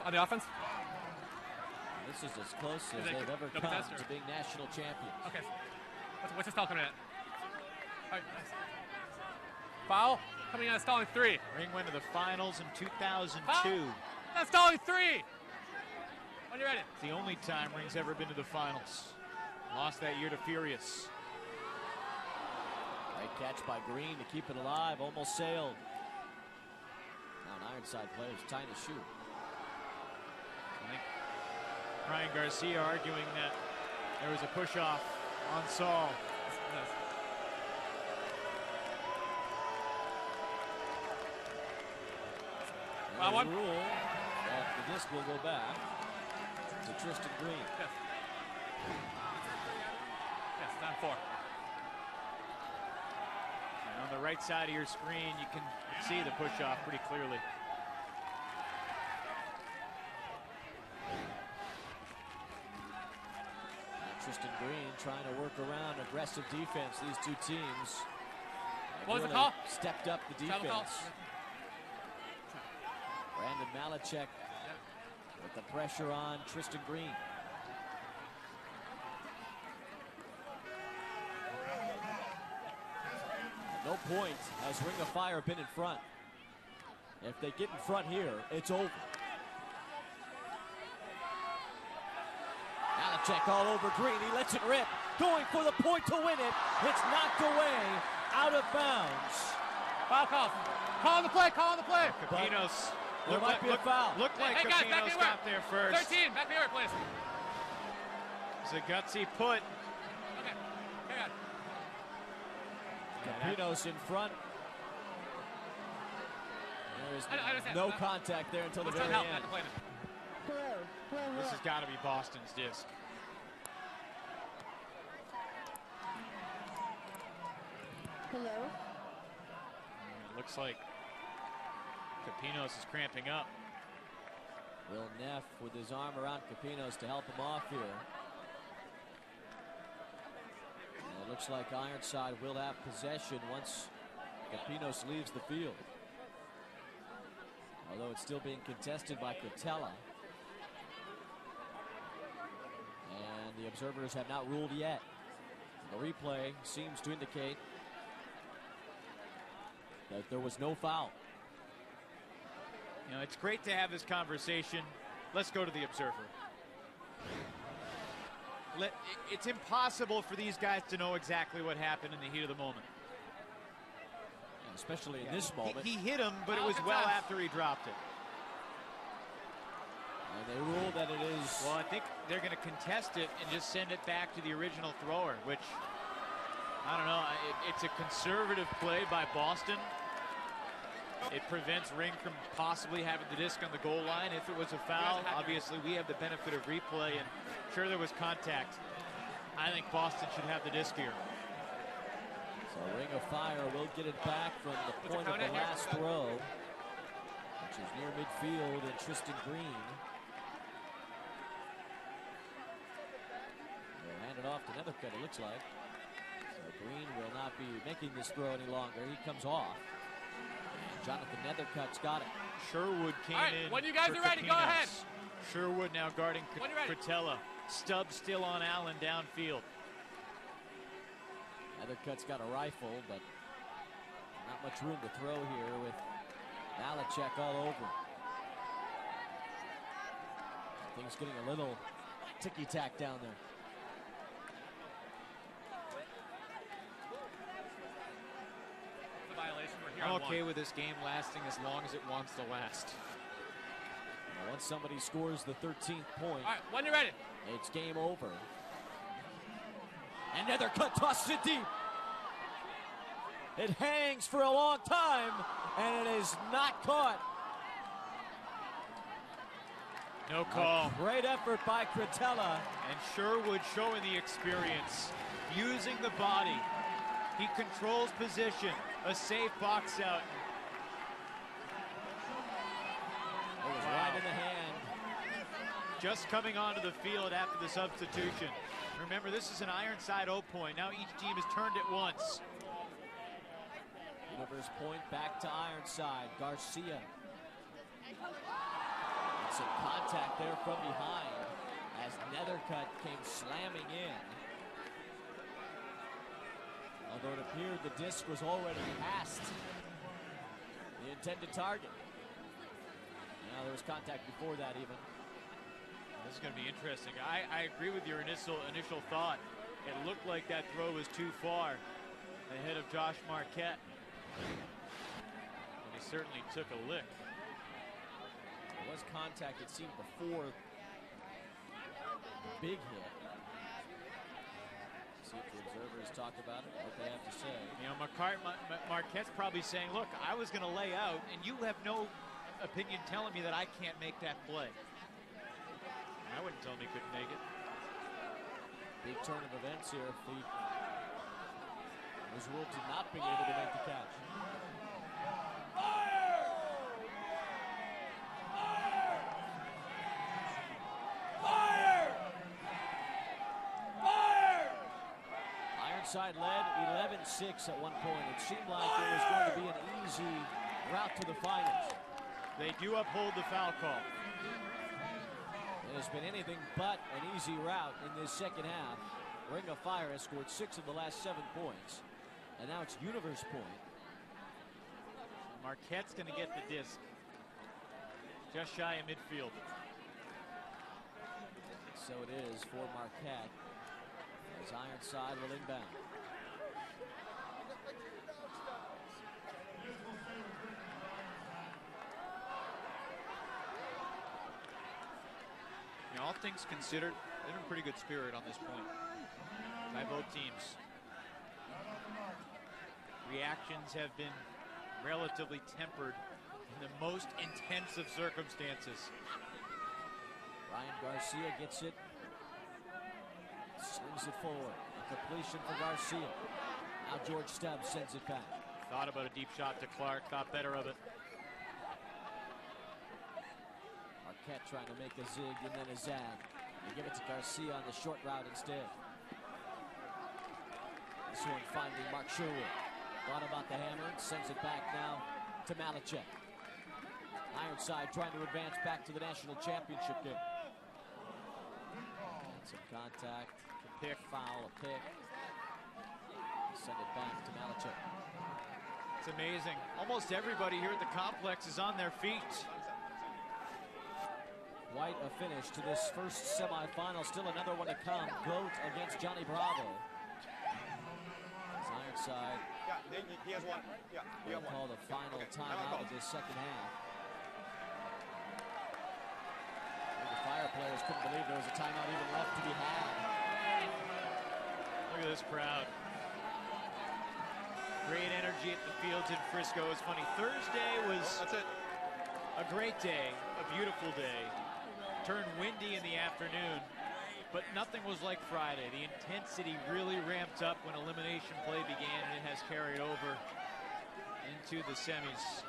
On the offense? This is as close as they've ever come to being national champions. Okay. What's this call coming at? All right. Foul coming out of stalling 3. Ring went to the finals in 2002. Foul. That's stalling 3. When you're ready. It's the only time Ring's ever been to the finals. Lost that year to Furious. Great catch by Green to keep it alive. Almost sailed. Now an Ironside player is tying his shoe. I think Ryan Garcia arguing that there was a push-off on Saul. And the rule that the disc will go back to Tristan Green. Yes. Yes, down 4. And on the right side of your screen, you can see the push-off pretty clearly. Tristan Green trying to work around aggressive defense. These two teams What was the really call? stepped up the Travel call? defense. Brandon Malachek with the pressure on Tristan Green. At no point has Ring of Fire been in front. If they get in front here, it's over. Malachek all over Green. He lets it rip. Going for the point to win it. It's knocked away, out of bounds. Foul call. Call on the play. Call on the play. Capinos. There might be a foul. Looked like Hey, guys, back Capinos me got there first. 13, back me over, please. It's a gutsy put. Okay. Hang on. Capinos in front. There's I understand. no contact there until the Let's try very to help. end. Back to play. This has got to be Boston's disc. Hello? It looks like Capinos is cramping up. Will Neff with his arm around Capinos to help him off here. And it looks like Ironside will have possession once Capinos leaves the field. Although it's still being contested by Cretella. And the observers have not ruled yet. The replay seems to indicate that there was no foul. You know, it's great to have this conversation. Let's go to the observer. It's impossible for these guys to know exactly what happened in the heat of the moment. Especially in this moment. He hit him, but it was well after he dropped it. And they rule that it is. Well, I think they're going to contest it and just send it back to the original thrower, which, I don't know, it's a conservative play by Boston. It prevents Ring from possibly having the disc on the goal line. If it was a foul, obviously we have the benefit of replay, and sure, there was contact. I think Boston should have the disc here. So Ring of Fire will get it back from the point of the last throw, which is near midfield, and Tristan Green. They'll hand it off to Nethercutt, it looks like. So Green will not be making this throw any longer. He comes off. And Jonathan Nethercutt's got it. Sherwood came in. When you guys for are ready, go Capinos. ahead. Sherwood now guarding When you're ready. Cretella. Stubbs still on Allen downfield. Nethercutt's got a rifle, but not much room to throw here with Malachek all over. Things getting a little ticky-tack down there. The violation. We're here I'm on okay one. with this game lasting as long as it wants to last. Now, once somebody scores the 13th point, All right, when you're ready. it's game over. And Nethercutt tosses it deep. It hangs for a long time, and it is not caught. No call. A great effort by Cretella. And Sherwood showing the experience, using the body. He controls position, a safe box out. It was right in the hand. Just coming onto the field after the substitution. Remember, this is an Ironside 0 point. Now each team has turned it once. Universe point back to Ironside. Garcia. And some contact there from behind as Nethercutt came slamming in. Although it appeared the disc was already past the intended target. Now there was contact before that even. This is going to be interesting. I agree with your initial thought. It looked like that throw was too far ahead of Josh Marquette. And he certainly took a lick. There was contact, it seemed, before the big hit. See if the observers talk about it, what they have to say. You know, Marquette's probably saying, look, I was going to lay out, and you have no opinion telling me that I can't make that play. I wouldn't tell him he couldn't make it. Big turn of events here if he was ruled to not being able to make the catch. Ironside led 11-6 at one point. It seemed like it was going to be an easy route to the finals. They do uphold the foul call. It has been anything but an easy route in this second half. Ring of Fire has scored 6 of the last 7 points. And now it's Universe point. Marquette's going to get the disc. Just shy of midfield. So it is for Marquette as Ironside will inbound. You know, all things considered, they're in pretty good spirit on this point by both teams. Reactions have been relatively tempered in the most intense of circumstances. Ryan Garcia gets it. Slings it forward. A completion for Garcia. Now George Stubbs sends it back. Thought about a deep shot to Clark, thought better of it. Marquette trying to make a zig and then a zag. They give it to Garcia on the short route instead. This one finding Mark Sherwood. Thought about the hammer, sends it back now to Malachek. Ironside trying to advance back to the national championship game. Some contact, a pick, foul, a pick. Send it back to Malachek. It's amazing. Almost everybody here at the complex is on their feet. Quite a finish to this first semifinal. Still another one to come. Goat against Johnny Bravo. As Ironside he has one. Yeah, you have call one. the final timeout of this second half. The Fire players couldn't believe there was a timeout even left to be had. Look at this crowd. Great energy at the fields in Frisco. It's funny, Thursday was a great day, a beautiful day. Turned windy in the afternoon, but nothing was like Friday. The intensity really ramped up when elimination play began, and it has carried over into the semis.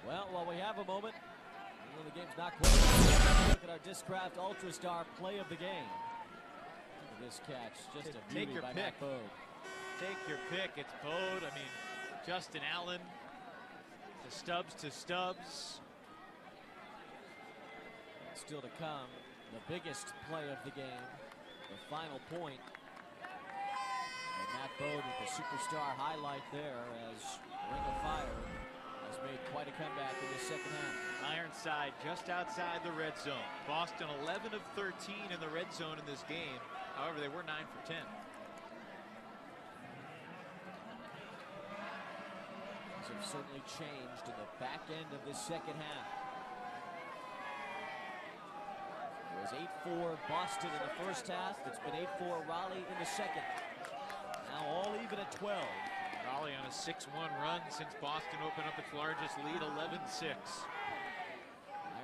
Well, while we have a moment, even though the game's not quite over, look at our Discraft Ultra Star play of the game. Look at this catch, just a Take beauty your by pick. Matt Bode. Take your pick. It's Bode. I mean, Justin Allen to Stubbs. Still to come, the biggest play of the game, the final point. And Matt Bode with the superstar highlight there as Ring of Fire has made quite a comeback in the second half. Ironside just outside the red zone. Boston 11 of 13 in the red zone in this game. However, they were 9 for 10. Things have certainly changed in the back end of this second half. It was 8-4 Boston in the first half. It's been 8-4 Raleigh in the second. Now all even at 12. Raleigh on a 6-1 run since Boston opened up its largest lead, 11-6.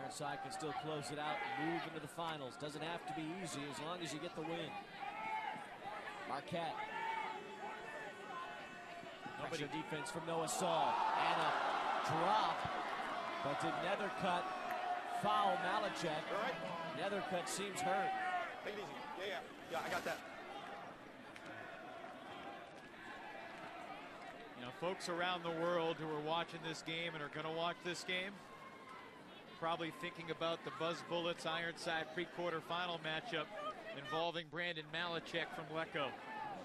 Ironside can still close it out and move into the finals. Doesn't have to be easy as long as you get the win. Marquette. Pressure defense from Noah Saul. And a drop. But did Nethercutt foul Malachek? All right. Nethercutt seems hurt. Take it easy. Yeah, I got that. You know, folks around the world who are watching this game and are going to watch this game probably thinking about the Buzz Bullets Ironside pre-quarterfinal matchup involving Brandon Malachek from Lecco.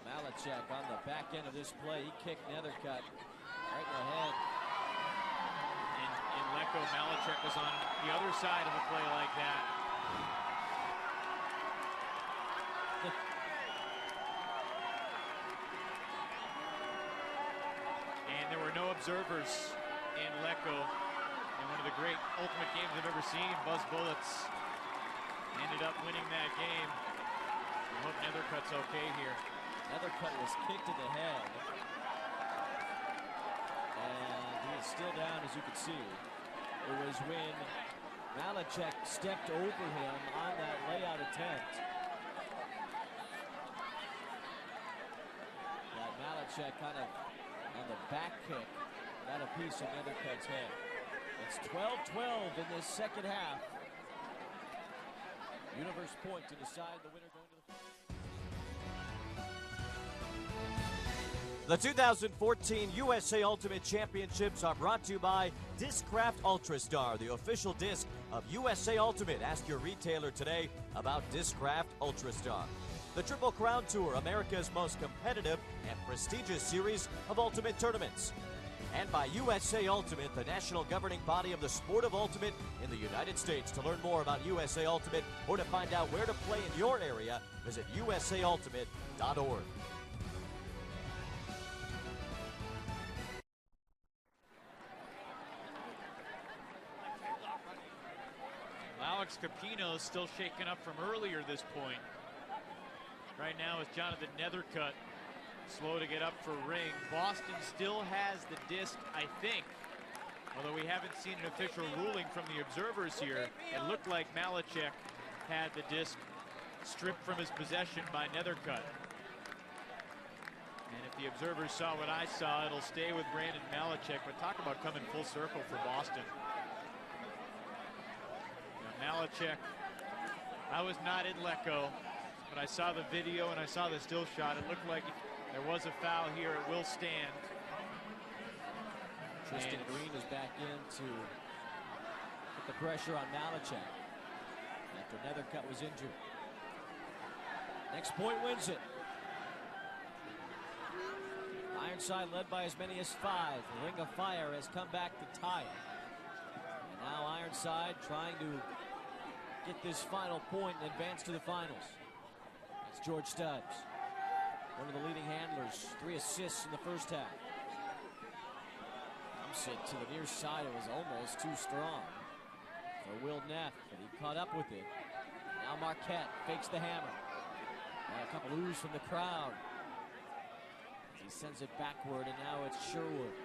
Malachek on the back end of this play. He kicked Nethercutt right in the head. In Lecco, Malachek was on the other side of a play like that. Observers in Lecco. And one of the great Ultimate games I've ever seen. Buzz Bullets ended up winning that game. I hope Nethercut's okay here. Nethercut was kicked in the head. And he is still down, as you can see. It was when Malachek stepped over him on that layout attempt. That Malachek kind of on the back kick got a piece of Nethercut's head. It's 12-12 in this second half. Universe point to decide the winner going to the... The 2014 USA Ultimate Championships are brought to you by Discraft Ultrastar, the official disc of USA Ultimate. Ask your retailer today about Discraft Ultrastar. The Triple Crown Tour, America's most competitive and prestigious series of ultimate tournaments. And by USA Ultimate, the national governing body of the sport of ultimate in the United States. To learn more about USA Ultimate or to find out where to play in your area, visit usaultimate.org. Alex Capino is still shaken up from earlier this point. Right now is Jonathan Nethercut. Slow to get up for ring. Boston still has the disc, I think. Although we haven't seen an official ruling from the observers here. It looked like Malachek had the disc stripped from his possession by Nethercut. And if the observers saw what I saw, it'll stay with Brandon Malachek. But talk about coming full circle for Boston. Now, Malachek, I was not in Lecco, but I saw the video and I saw the still shot. It looked like there was a foul here. It will stand. Tristan Green is back in to put the pressure on Malachek after Nethercut was injured. Next point wins it. Ironside led by as many as 5. The Ring of Fire has come back to tie it. And now Ironside trying to get this final point and advance to the finals. That's George Stubbs, one of the leading handlers, 3 assists in the first half. Sit to the near side, it was almost too strong for Will Neff, but he caught up with it. Now Marquette fakes the hammer. A couple oohs from the crowd. He sends it backward, and now it's Sherwood.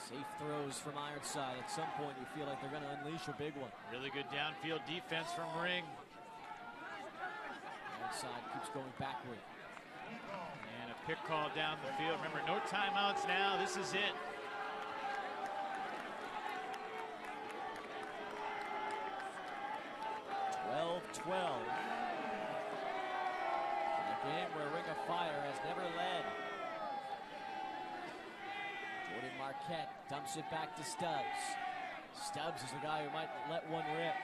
Safe throws from Ironside. At some point, you feel like they're going to unleash a big one. Really good downfield defense from Ring. Ironside keeps going backward. And a pick call down the field. Remember, no timeouts now. This is it. In a game where Ring of Fire has never led. Jordan Marquette dumps it back to Stubbs. Stubbs is the guy who might let one rip.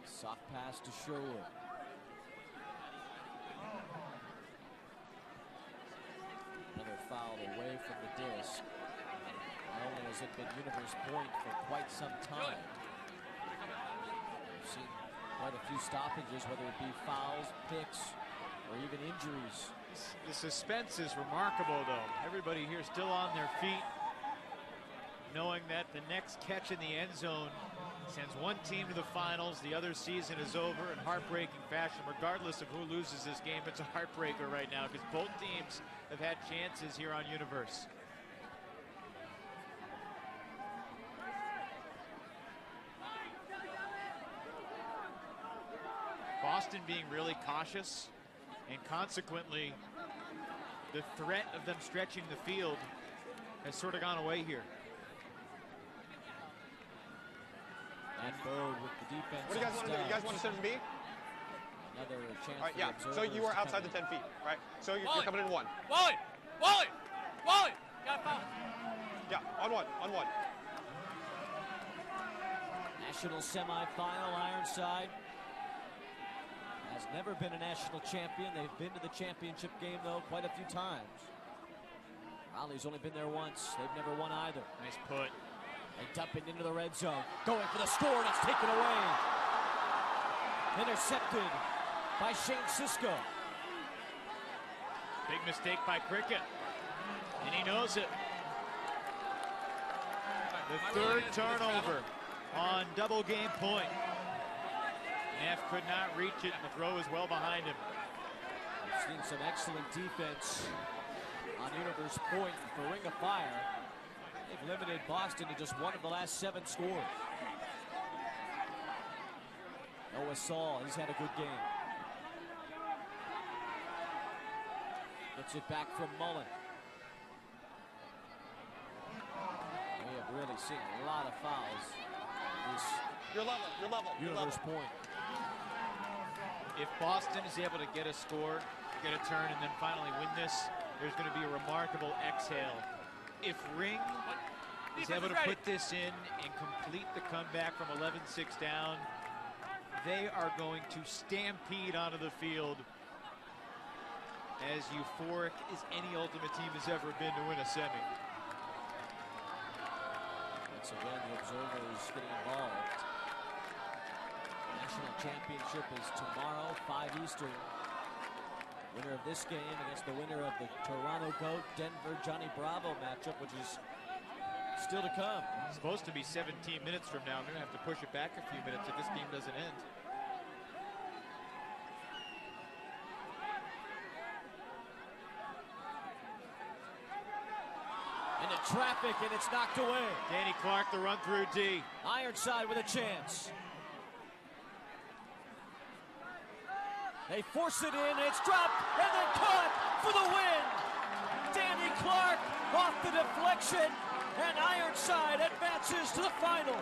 Soft pass to Sherwood. Another foul away from the disc. Not only has it been Universe point for quite some time, we've seen quite a few stoppages, whether it be fouls, picks, or even injuries. The suspense is remarkable, though. Everybody here still on their feet, knowing that the next catch in the end zone sends one team to the finals. The other season is over in heartbreaking fashion. Regardless of who loses this game, it's a heartbreaker right now because both teams have had chances here on Universe. Boston being really cautious, and consequently, the threat of them stretching the field has sort of gone away here. And Bird with the defense. What do you guys want to do? You guys want to send me? Another chance. All right, yeah. So you are outside the 10 feet, right? So you're coming in 1. Wally! Got a foul. Yeah, on one. National semifinal, Ironside has never been a national champion. They've been to the championship game, though, quite a few times. Raleigh's only been there once. They've never won either. Nice put. They dump it into the red zone. Going for the score, and it's taken away. Intercepted by Shane Cisco. Big mistake by Cricket, and he knows it. The third turnover on double game point. Neff could not reach it, and the throw is well behind him. We've seen some excellent defense on Universe Point for Ring of Fire. They've limited Boston to just one of the last 7 scores. Noah Saul, he's had a good game. Gets it back from Mullen. We have really seen a lot of fouls this Your level. Universe Point. If Boston is able to get a score, get a turn, and then finally win this, there's going to be a remarkable exhale. If Ring is able to put this in and complete the comeback from 11-6 down, they are going to stampede onto the field as euphoric as any Ultimate Team has ever been to win a semi. Once again, the observers getting involved. National championship is tomorrow, 5 Eastern. Winner of this game against the winner of the Toronto GOAT Denver Johnny Bravo matchup, which is still to come. It's supposed to be 17 minutes from now. I'm going to have to push it back a few minutes if this game doesn't end. Into traffic, and it's knocked away. Danny Clark, the run through D. Ironside with a chance. They force it in, it's dropped, and then caught for the win. Danny Clark off the deflection, and Ironside advances to the finals.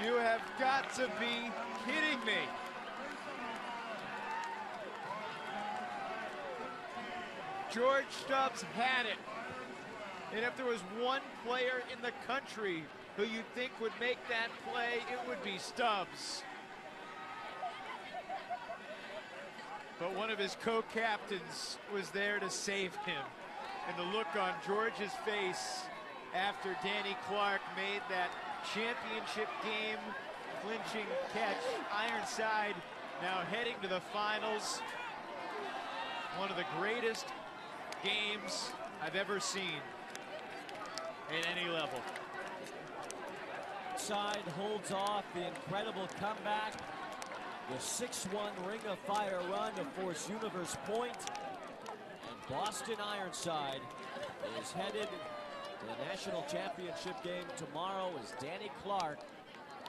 You have got to be kidding me. George Stubbs had it. And if there was one player in the country who you'd think would make that play, it would be Stubbs. But one of his co-captains was there to save him. And the look on George's face after Danny Clark made that championship game clinching catch. Ironside now heading to the finals. One of the greatest games I've ever seen at any level. Side holds off the incredible comeback. The 6-1 Ring of Fire run to force Universe Point. And Boston Ironside is headed to the national championship game tomorrow as Danny Clark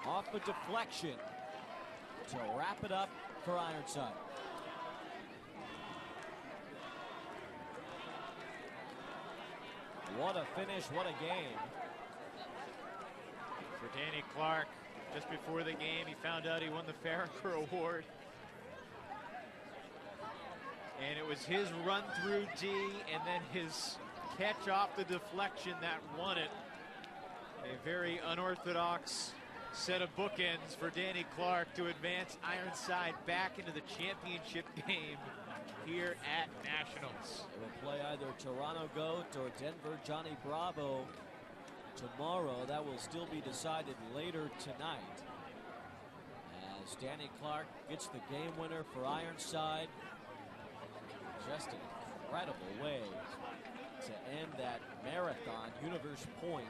off a deflection to wrap it up for Ironside. What a finish, what a game. For Danny Clark, just before the game, he found out he won the Farrakher Award. And it was his run through D and then his catch off the deflection that won it. A very unorthodox set of bookends for Danny Clark to advance Ironside back into the championship game here at Nationals. They will play either Toronto GOAT or Denver Johnny Bravo tomorrow. That will still be decided later tonight, as Danny Clark gets the game winner for Ironside. Just an incredible way to end that marathon. Universe Point,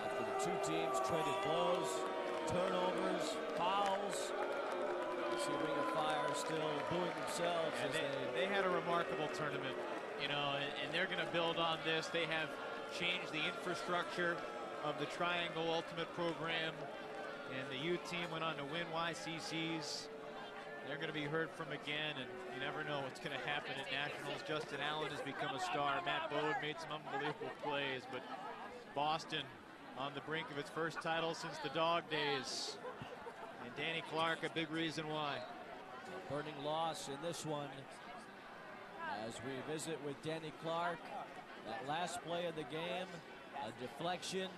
after the two teams traded blows, turnovers, fouls. You see Ring of Fire still booing themselves. And they had a remarkable tournament, you know, and they're going to build on this. They have changed the infrastructure of the Triangle Ultimate program, and the youth team went on to win YCCs. They're going to be heard from again, and you never know what's going to happen at Nationals. Justin Allen has become a star. Matt Bode made some unbelievable plays, but Boston on the brink of its first title since the Dog days. And Danny Clark, a big reason why. Burning loss in this one, as we visit with Danny Clark. That last play of the game, a deflection.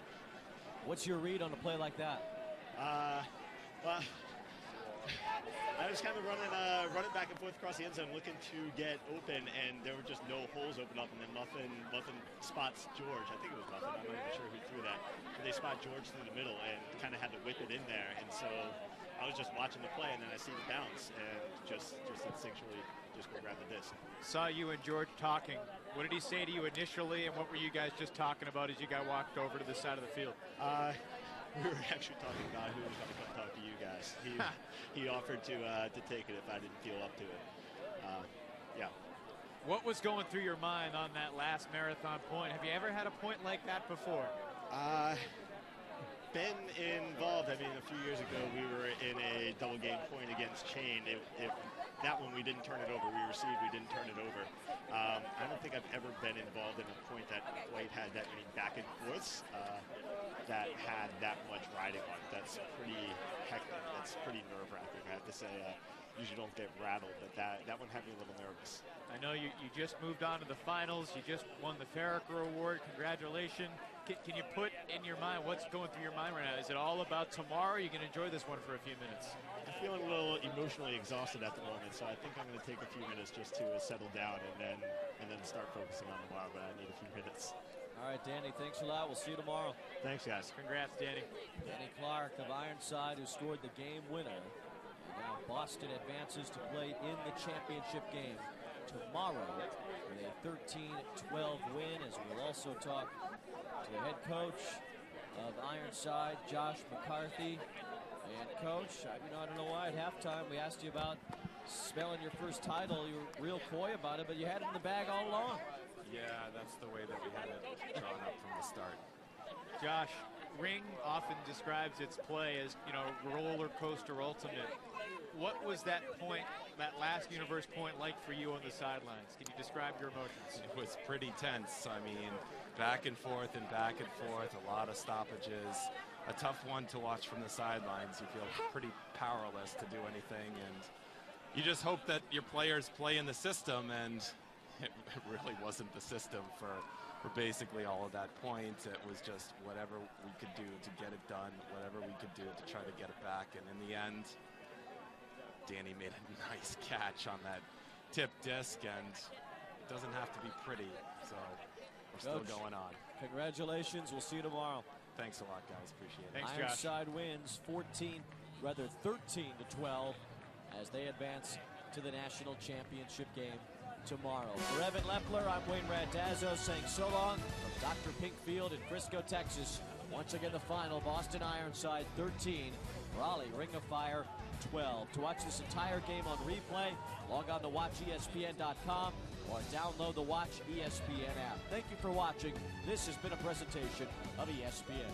What's your read on a play like that? Well, I was kind of running back and forth across the end zone looking to get open, and there were just no holes open up, and then Muffin spots George. I think it was Muffin. I'm not even sure who threw that. But they spot George through the middle and kind of had to whip it in there. And so I was just watching the play, and then I see the bounce, and just instinctually just go grab the disc. Saw you and George talking. What did he say to you initially, and what were you guys just talking about as you got walked over to the side of the field? We were actually talking about who was going to come talk to you guys. He offered to take it if I didn't feel up to it. Yeah. What was going through your mind on that last marathon point? Have you ever had a point like that before? Been involved. I mean, a few years ago, we were in a double game point against Chain. That one, we didn't turn it over. We received, we didn't turn it over. I don't think I've ever been involved in a point that quite had that many back and forths that had that much riding on it. That's pretty hectic. That's pretty nerve-wracking, I have to say. Usually don't get rattled, but that one had me a little nervous. I know you just moved on to the finals. You just won the Farraker Award. Congratulations. Can you put in your mind what's going through your mind right now? Is it all about tomorrow? You can enjoy this one for a few minutes. I'm feeling a little emotionally exhausted at the moment, so I think I'm going to take a few minutes just to settle down and then start focusing on tomorrow. But I need a few minutes. All right, Danny, thanks a lot. We'll see you tomorrow. Thanks, guys. Congrats, Danny. Danny Clark of Ironside, who scored the game winner. Now Boston advances to play in the championship game tomorrow with a 13-12 win, as we'll also talk to the head coach of Ironside, Josh McCarthy. And coach, I don't know why at halftime we asked you about spelling your first title. You were real coy about it, but you had it in the bag all along. Yeah, that's the way that we had it drawn up from the start. Josh, Ring often describes its play as, roller coaster ultimate. What was that point, that last universe point, like for you on the sidelines? Can you describe your emotions? It was pretty tense. I mean, back and forth, a lot of stoppages. A tough one to watch from the sidelines. You feel pretty powerless to do anything, and you just hope that your players play in the system, and it really wasn't the system for basically all of that point. It was just whatever we could do to get it done, whatever we could do to try to get it back, and in the end, Danny made a nice catch on that tip disc, and it doesn't have to be pretty, so we're still going on. Congratulations. We'll see you tomorrow. Thanks a lot, guys. Appreciate it. Thanks, Josh. Ironside wins 13-12 as they advance to the national championship game tomorrow. For Evan Lepler, I'm Wayne Randazzo saying so long from Dr. Pinkfield in Frisco, Texas. Once again, the final, Boston Ironside 13, Raleigh Ring of Fire 12. To watch this entire game on replay, log on to watchespn.com or download the Watch ESPN app. Thank you for watching. This has been a presentation of ESPN.